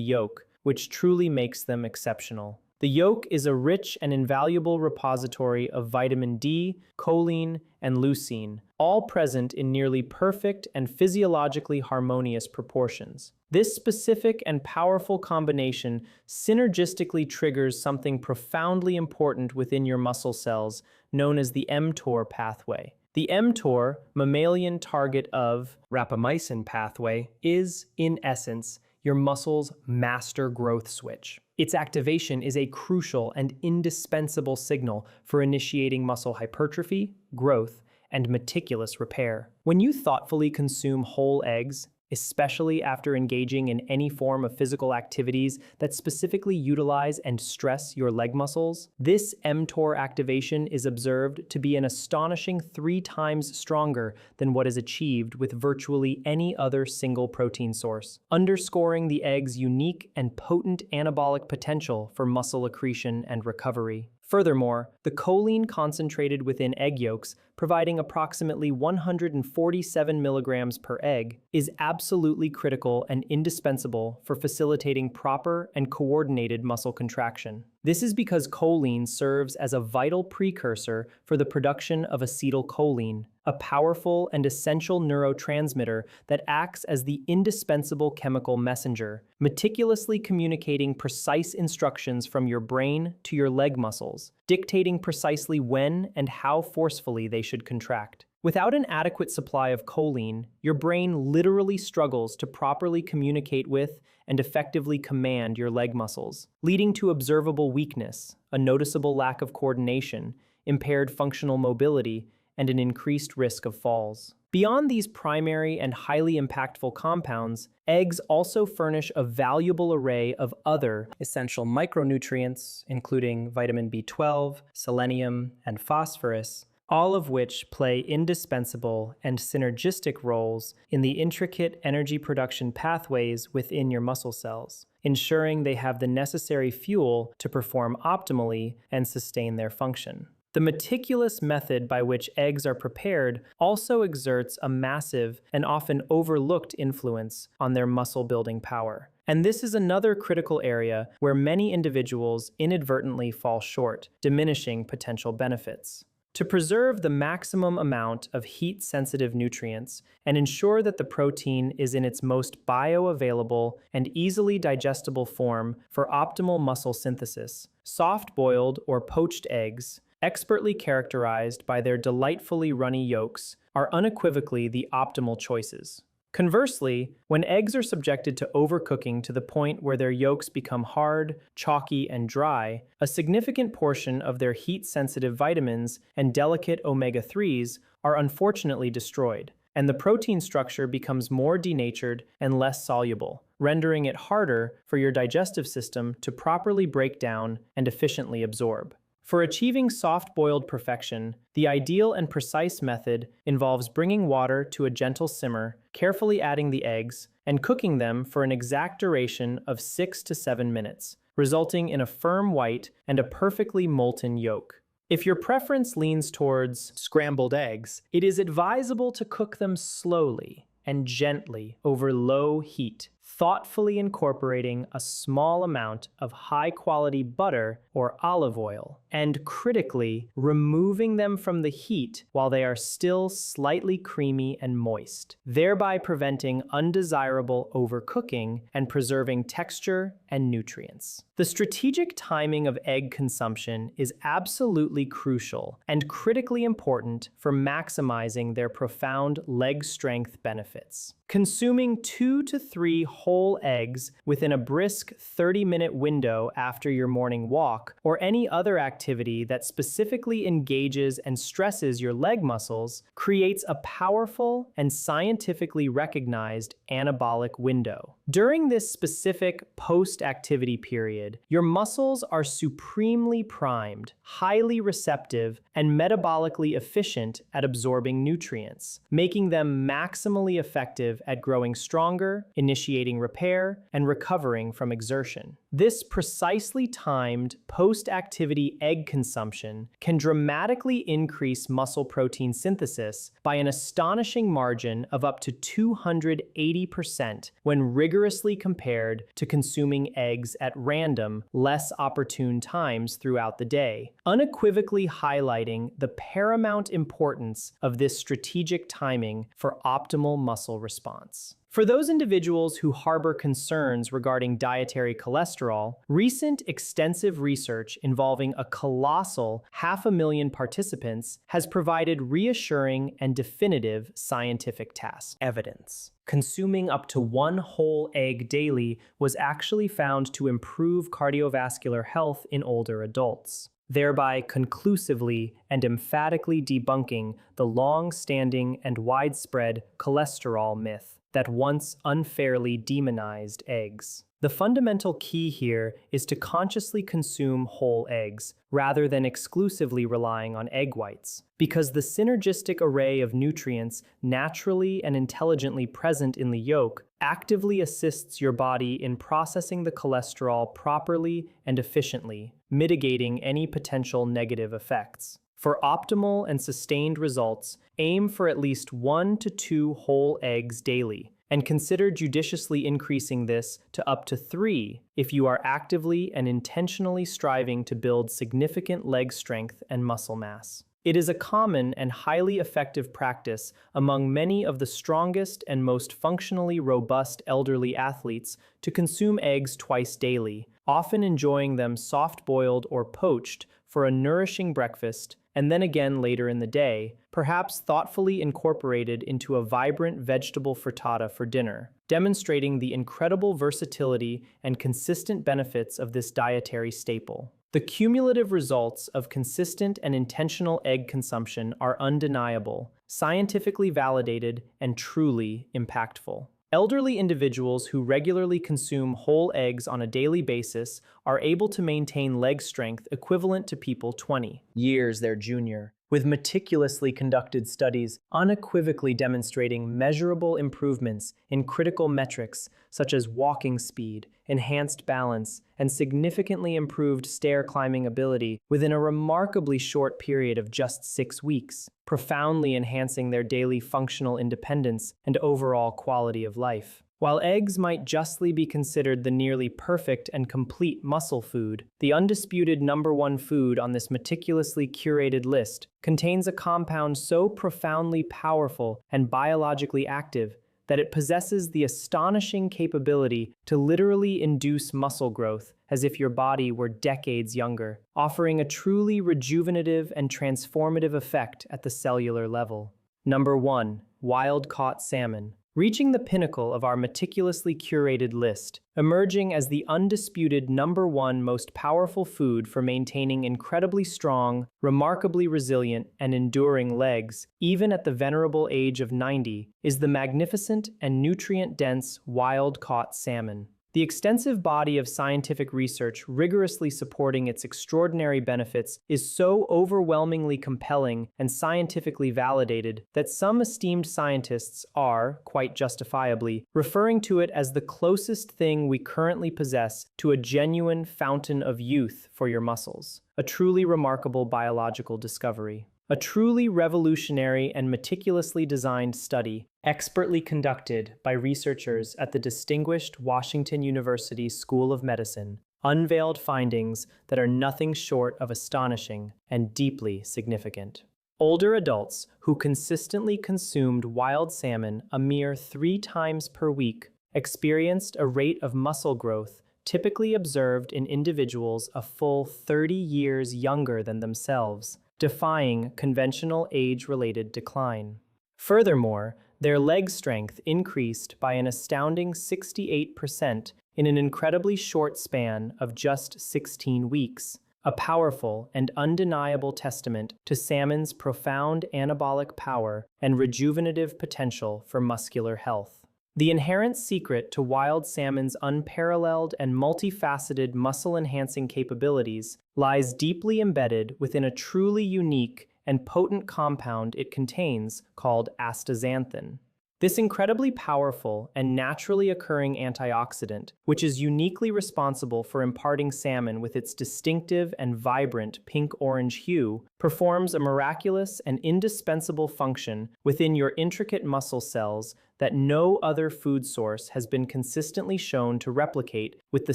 yolk, which truly makes them exceptional. The yolk is a rich and invaluable repository of vitamin D, choline, and leucine, all present in nearly perfect and physiologically harmonious proportions. This specific and powerful combination synergistically triggers something profoundly important within your muscle cells, known as the mTOR pathway. The mTOR, mammalian target of rapamycin pathway, is, in essence, your muscle's master growth switch. Its activation is a crucial and indispensable signal for initiating muscle hypertrophy, growth, and meticulous repair. When you thoughtfully consume whole eggs, especially after engaging in any form of physical activities that specifically utilize and stress your leg muscles, this mTOR activation is observed to be an astonishing 3 times stronger than what is achieved with virtually any other single protein source, underscoring the egg's unique and potent anabolic potential for muscle accretion and recovery. Furthermore, the choline concentrated within egg yolks, providing approximately 147 milligrams per egg, is absolutely critical and indispensable for facilitating proper and coordinated muscle contraction. This is because choline serves as a vital precursor for the production of acetylcholine, a powerful and essential neurotransmitter that acts as the indispensable chemical messenger, meticulously communicating precise instructions from your brain to your leg muscles, dictating precisely when and how forcefully they should contract. Without an adequate supply of choline, your brain literally struggles to properly communicate with and effectively command your leg muscles, leading to observable weakness, a noticeable lack of coordination, impaired functional mobility, and an increased risk of falls. Beyond these primary and highly impactful compounds, eggs also furnish a valuable array of other essential micronutrients, including vitamin B12, selenium, and phosphorus, all of which play indispensable and synergistic roles in the intricate energy production pathways within your muscle cells, ensuring they have the necessary fuel to perform optimally and sustain their function. The meticulous method by which eggs are prepared also exerts a massive and often overlooked influence on their muscle-building power. And this is another critical area where many individuals inadvertently fall short, diminishing potential benefits. To preserve the maximum amount of heat-sensitive nutrients and ensure that the protein is in its most bioavailable and easily digestible form for optimal muscle synthesis, soft-boiled or poached eggs, expertly characterized by their delightfully runny yolks, are unequivocally the optimal choices. Conversely, when eggs are subjected to overcooking to the point where their yolks become hard, chalky, and dry, a significant portion of their heat-sensitive vitamins and delicate omega-3s are unfortunately destroyed, and the protein structure becomes more denatured and less soluble, rendering it harder for your digestive system to properly break down and efficiently absorb. For achieving soft-boiled perfection, the ideal and precise method involves bringing water to a gentle simmer, carefully adding the eggs, and cooking them for an exact duration of 6 to 7 minutes, resulting in a firm white and a perfectly molten yolk. If your preference leans towards scrambled eggs, it is advisable to cook them slowly and gently over low heat, thoughtfully incorporating a small amount of high-quality butter or olive oil, and critically, removing them from the heat while they are still slightly creamy and moist, thereby preventing undesirable overcooking and preserving texture and nutrients. The strategic timing of egg consumption is absolutely crucial and critically important for maximizing their profound leg strength benefits. Consuming 2 to 3 whole eggs within a brisk 30-minute window after your morning walk, or any other activity that specifically engages and stresses your leg muscles, creates a powerful and scientifically recognized anabolic window. During this specific post-activity period, your muscles are supremely primed, highly receptive, and metabolically efficient at absorbing nutrients, making them maximally effective at growing stronger, initiating repair, and recovering from exertion. This precisely timed post-activity egg consumption can dramatically increase muscle protein synthesis by an astonishing margin of up to 280% when rigorously compared to consuming eggs at random, less opportune times throughout the day, unequivocally highlighting the paramount importance of this strategic timing for optimal muscle response. For those individuals who harbor concerns regarding dietary cholesterol, recent extensive research involving a colossal 500,000 participants has provided reassuring and definitive scientific evidence. Consuming up to one whole egg daily was actually found to improve cardiovascular health in older adults, thereby conclusively and emphatically debunking the long-standing and widespread cholesterol myth that once unfairly demonized eggs. The fundamental key here is to consciously consume whole eggs, rather than exclusively relying on egg whites, because the synergistic array of nutrients naturally and intelligently present in the yolk actively assists your body in processing the cholesterol properly and efficiently, mitigating any potential negative effects. For optimal and sustained results, aim for at least 1 to 2 whole eggs daily, and consider judiciously increasing this to up to 3 if you are actively and intentionally striving to build significant leg strength and muscle mass. It is a common and highly effective practice among many of the strongest and most functionally robust elderly athletes to consume eggs twice daily, often enjoying them soft-boiled or poached for a nourishing breakfast, and then again later in the day, perhaps thoughtfully incorporated into a vibrant vegetable frittata for dinner, demonstrating the incredible versatility and consistent benefits of this dietary staple. The cumulative results of consistent and intentional egg consumption are undeniable, scientifically validated, and truly impactful. Elderly individuals who regularly consume whole eggs on a daily basis are able to maintain leg strength equivalent to people 20 years their junior, with meticulously conducted studies unequivocally demonstrating measurable improvements in critical metrics such as walking speed, enhanced balance, and significantly improved stair climbing ability within a remarkably short period of just 6 weeks, profoundly enhancing their daily functional independence and overall quality of life. While eggs might justly be considered the nearly perfect and complete muscle food, the undisputed #1 food on this meticulously curated list contains a compound so profoundly powerful and biologically active that it possesses the astonishing capability to literally induce muscle growth as if your body were decades younger, offering a truly rejuvenative and transformative effect at the cellular level. Number 1. Wild-caught salmon. Reaching the pinnacle of our meticulously curated list, emerging as the undisputed #1 most powerful food for maintaining incredibly strong, remarkably resilient, and enduring legs, even at the venerable age of 90, is the magnificent and nutrient-dense wild-caught salmon. The extensive body of scientific research rigorously supporting its extraordinary benefits is so overwhelmingly compelling and scientifically validated that some esteemed scientists are, quite justifiably, referring to it as the closest thing we currently possess to a genuine fountain of youth for your muscles. A truly remarkable biological discovery. A truly revolutionary and meticulously designed study, expertly conducted by researchers at the distinguished Washington University School of Medicine, unveiled findings that are nothing short of astonishing and deeply significant. Older adults who consistently consumed wild salmon a mere 3 times per week experienced a rate of muscle growth typically observed in individuals a full 30 years younger than themselves, defying conventional age-related decline. Furthermore, Their leg strength increased by an astounding 68% in an incredibly short span of just 16 weeks, a powerful and undeniable testament to salmon's profound anabolic power and rejuvenative potential for muscular health. The inherent secret to wild salmon's unparalleled and multifaceted muscle-enhancing capabilities lies deeply embedded within a truly unique and potent compound it contains called astaxanthin. This incredibly powerful and naturally occurring antioxidant, which is uniquely responsible for imparting salmon with its distinctive and vibrant pink-orange hue, performs a miraculous and indispensable function within your intricate muscle cells that no other food source has been consistently shown to replicate with the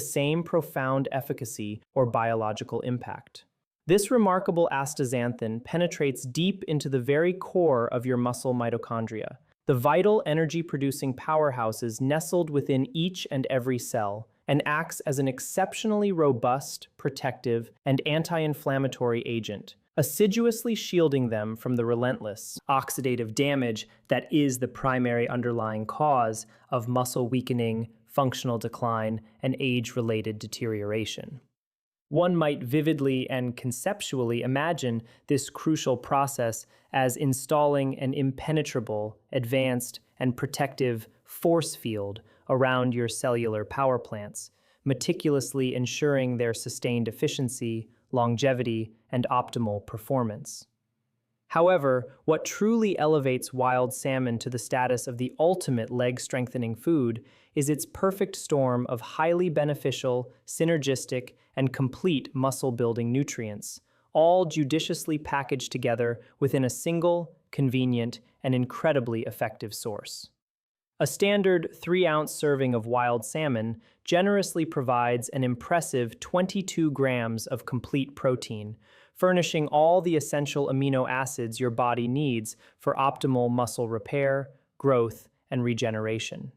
same profound efficacy or biological impact. This remarkable astaxanthin penetrates deep into the very core of your muscle mitochondria, the vital energy-producing powerhouses nestled within each and every cell, and acts as an exceptionally robust, protective, and anti-inflammatory agent, assiduously shielding them from the relentless oxidative damage that is the primary underlying cause of muscle weakening, functional decline, and age-related deterioration. One might vividly and conceptually imagine this crucial process as installing an impenetrable, advanced, and protective force field around your cellular power plants, meticulously ensuring their sustained efficiency, longevity, and optimal performance. However, what truly elevates wild salmon to the status of the ultimate leg-strengthening food is its perfect storm of highly beneficial, synergistic, and complete muscle-building nutrients, all judiciously packaged together within a single, convenient, and incredibly effective source. A standard 3-ounce serving of wild salmon generously provides an impressive 22 grams of complete protein, furnishing all the essential amino acids your body needs for optimal muscle repair, growth, and regeneration.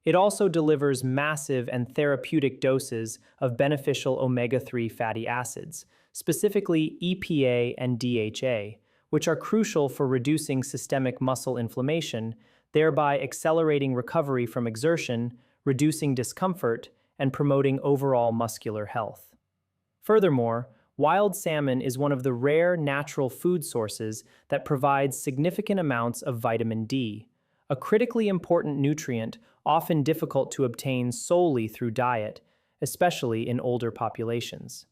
It also delivers massive and therapeutic doses of beneficial omega-3 fatty acids, specifically EPA and DHA, which are crucial for reducing systemic muscle inflammation, thereby accelerating recovery from exertion, reducing discomfort, and promoting overall muscular health. Furthermore, wild salmon is one of the rare natural food sources that provides significant amounts of vitamin D, a critically important nutrient often difficult to obtain solely through diet, especially in older populations.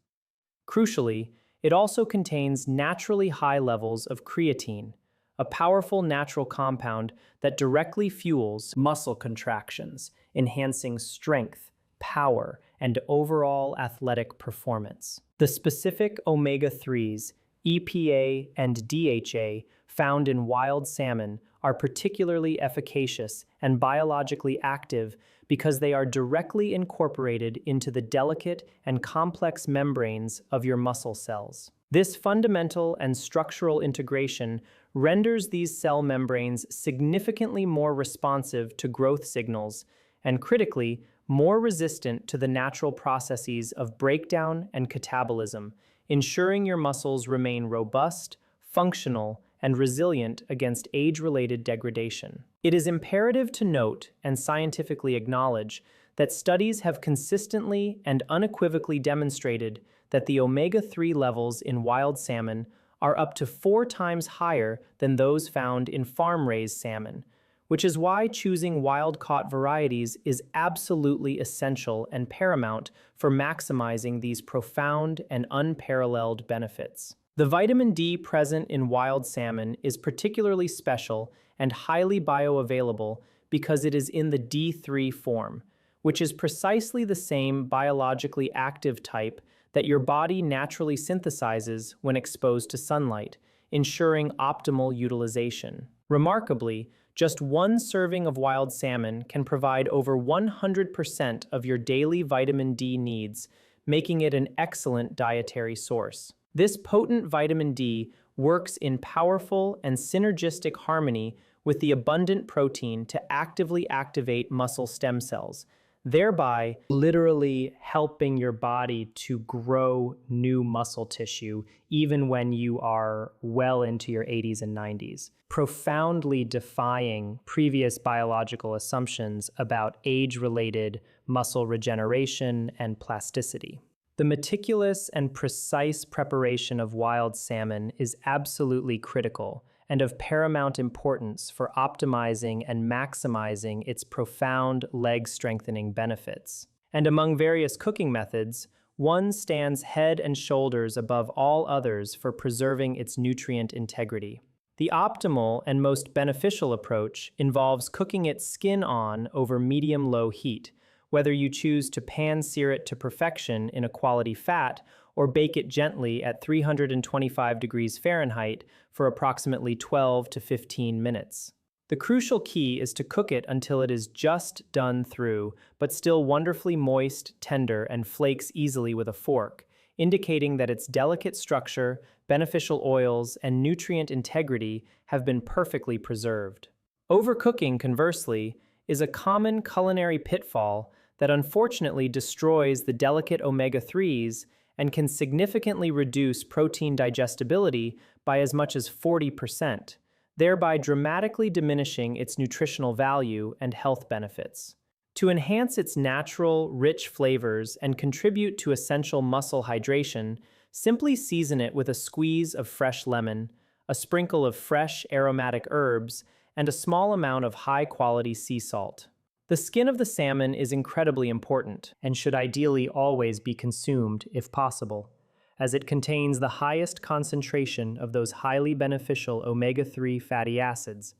Crucially, it also contains naturally high levels of creatine, a powerful natural compound that directly fuels muscle contractions, enhancing strength, power, and overall athletic performance. The specific omega-3s, EPA and DHA, found in wild salmon are particularly efficacious and biologically active because they are directly incorporated into the delicate and complex membranes of your muscle cells. This fundamental and structural integration renders these cell membranes significantly more responsive to growth signals and, critically, more resistant to the natural processes of breakdown and catabolism, ensuring your muscles remain robust, functional, and resilient against age-related degradation. It is imperative to note and scientifically acknowledge that studies have consistently and unequivocally demonstrated that the omega-3 levels in wild salmon are up to 4 times higher than those found in farm-raised salmon, which is why choosing wild-caught varieties is absolutely essential and paramount for maximizing these profound and unparalleled benefits. The vitamin D present in wild salmon is particularly special and highly bioavailable because it is in the D3 form, which is precisely the same biologically active type that your body naturally synthesizes when exposed to sunlight, ensuring optimal utilization. Remarkably, just one serving of wild salmon can provide over 100% of your daily vitamin D needs, making it an excellent dietary source. This potent vitamin D works in powerful and synergistic harmony with the abundant protein to actively activate muscle stem cells, thereby literally helping your body to grow new muscle tissue even when you are well into your 80s and 90s, profoundly defying previous biological assumptions about age-related muscle regeneration and plasticity. The meticulous and precise preparation of wild salmon is absolutely critical and of paramount importance for optimizing and maximizing its profound leg-strengthening benefits. And among various cooking methods, one stands head and shoulders above all others for preserving its nutrient integrity. The optimal and most beneficial approach involves cooking it skin-on over medium-low heat, whether you choose to pan-sear it to perfection in a quality fat or bake it gently at 325 degrees Fahrenheit for approximately 12 to 15 minutes. The crucial key is to cook it until it is just done through, but still wonderfully moist, tender, and flakes easily with a fork, indicating that its delicate structure, beneficial oils, and nutrient integrity have been perfectly preserved. Overcooking, conversely, is a common culinary pitfall that unfortunately destroys the delicate omega-3s and can significantly reduce protein digestibility by as much as 40%, thereby dramatically diminishing its nutritional value and health benefits. To enhance its natural, rich flavors and contribute to essential muscle hydration, simply season it with a squeeze of fresh lemon, a sprinkle of fresh aromatic herbs, and a small amount of high-quality sea salt. The skin of the salmon is incredibly important and should ideally always be consumed if possible, as it contains the highest concentration of those highly beneficial omega-3 fatty acids,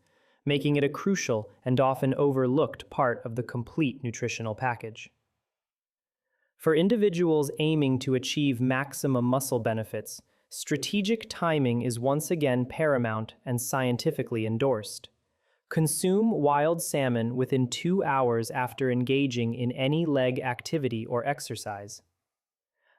making it a crucial and often overlooked part of the complete nutritional package. For individuals aiming to achieve maximum muscle benefits, strategic timing is once again paramount and scientifically endorsed. Consume wild salmon within 2 hours after engaging in any leg activity or exercise.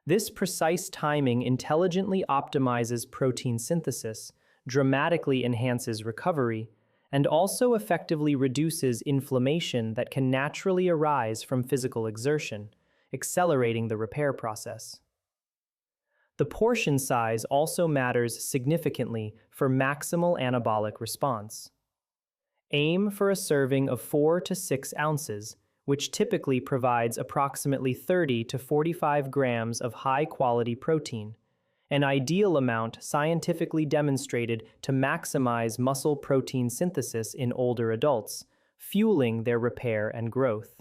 This precise timing intelligently optimizes protein synthesis, dramatically enhances recovery, and also effectively reduces inflammation that can naturally arise from physical exertion, accelerating the repair process. The portion size also matters significantly for maximal anabolic response. Aim for a serving of 4 to 6 ounces, which typically provides approximately 30 to 45 grams of high-quality protein, an ideal amount scientifically demonstrated to maximize muscle protein synthesis in older adults, fueling their repair and growth.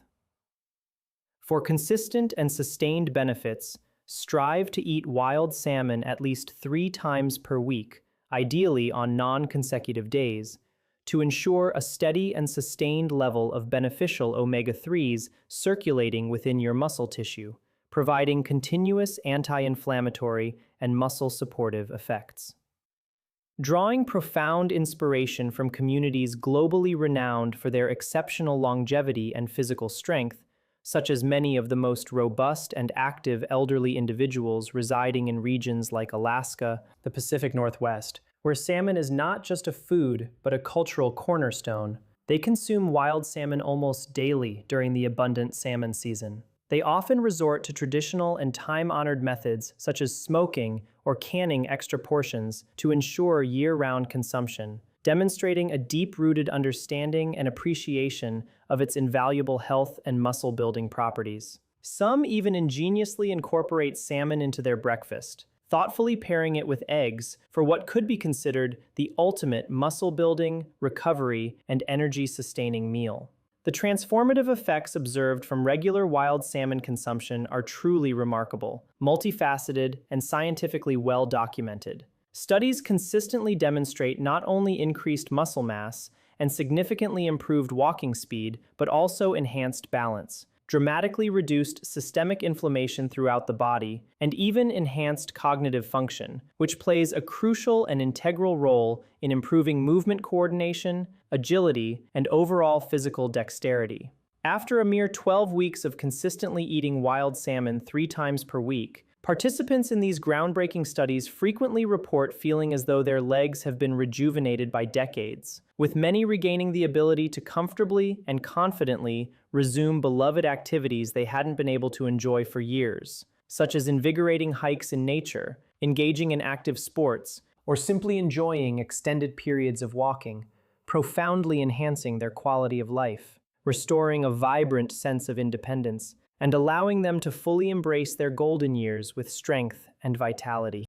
For consistent and sustained benefits, strive to eat wild salmon at least 3 times per week, ideally on non-consecutive days, to ensure a steady and sustained level of beneficial omega-3s circulating within your muscle tissue, providing continuous anti-inflammatory and muscle-supportive effects. Drawing profound inspiration from communities globally renowned for their exceptional longevity and physical strength, such as many of the most robust and active elderly individuals residing in regions like Alaska, the Pacific Northwest, where salmon is not just a food, but a cultural cornerstone, they consume wild salmon almost daily during the abundant salmon season. They often resort to traditional and time-honored methods such as smoking or canning extra portions to ensure year-round consumption, demonstrating a deep-rooted understanding and appreciation of its invaluable health and muscle-building properties. Some even ingeniously incorporate salmon into their breakfast, thoughtfully pairing it with eggs for what could be considered the ultimate muscle-building, recovery, and energy-sustaining meal. The transformative effects observed from regular wild salmon consumption are truly remarkable, multifaceted, and scientifically well documented. Studies consistently demonstrate not only increased muscle mass and significantly improved walking speed, but also enhanced balance, dramatically reduced systemic inflammation throughout the body, and even enhanced cognitive function, which plays a crucial and integral role in improving movement coordination, agility, and overall physical dexterity. After a mere 12 weeks of consistently eating wild salmon 3 times per week, Participants in these groundbreaking studies frequently report feeling as though their legs have been rejuvenated by decades, with many regaining the ability to comfortably and confidently resume beloved activities they hadn't been able to enjoy for years, such as invigorating hikes in nature, engaging in active sports, or simply enjoying extended periods of walking, profoundly enhancing their quality of life, restoring a vibrant sense of independence, and allowing them to fully embrace their golden years with strength and vitality.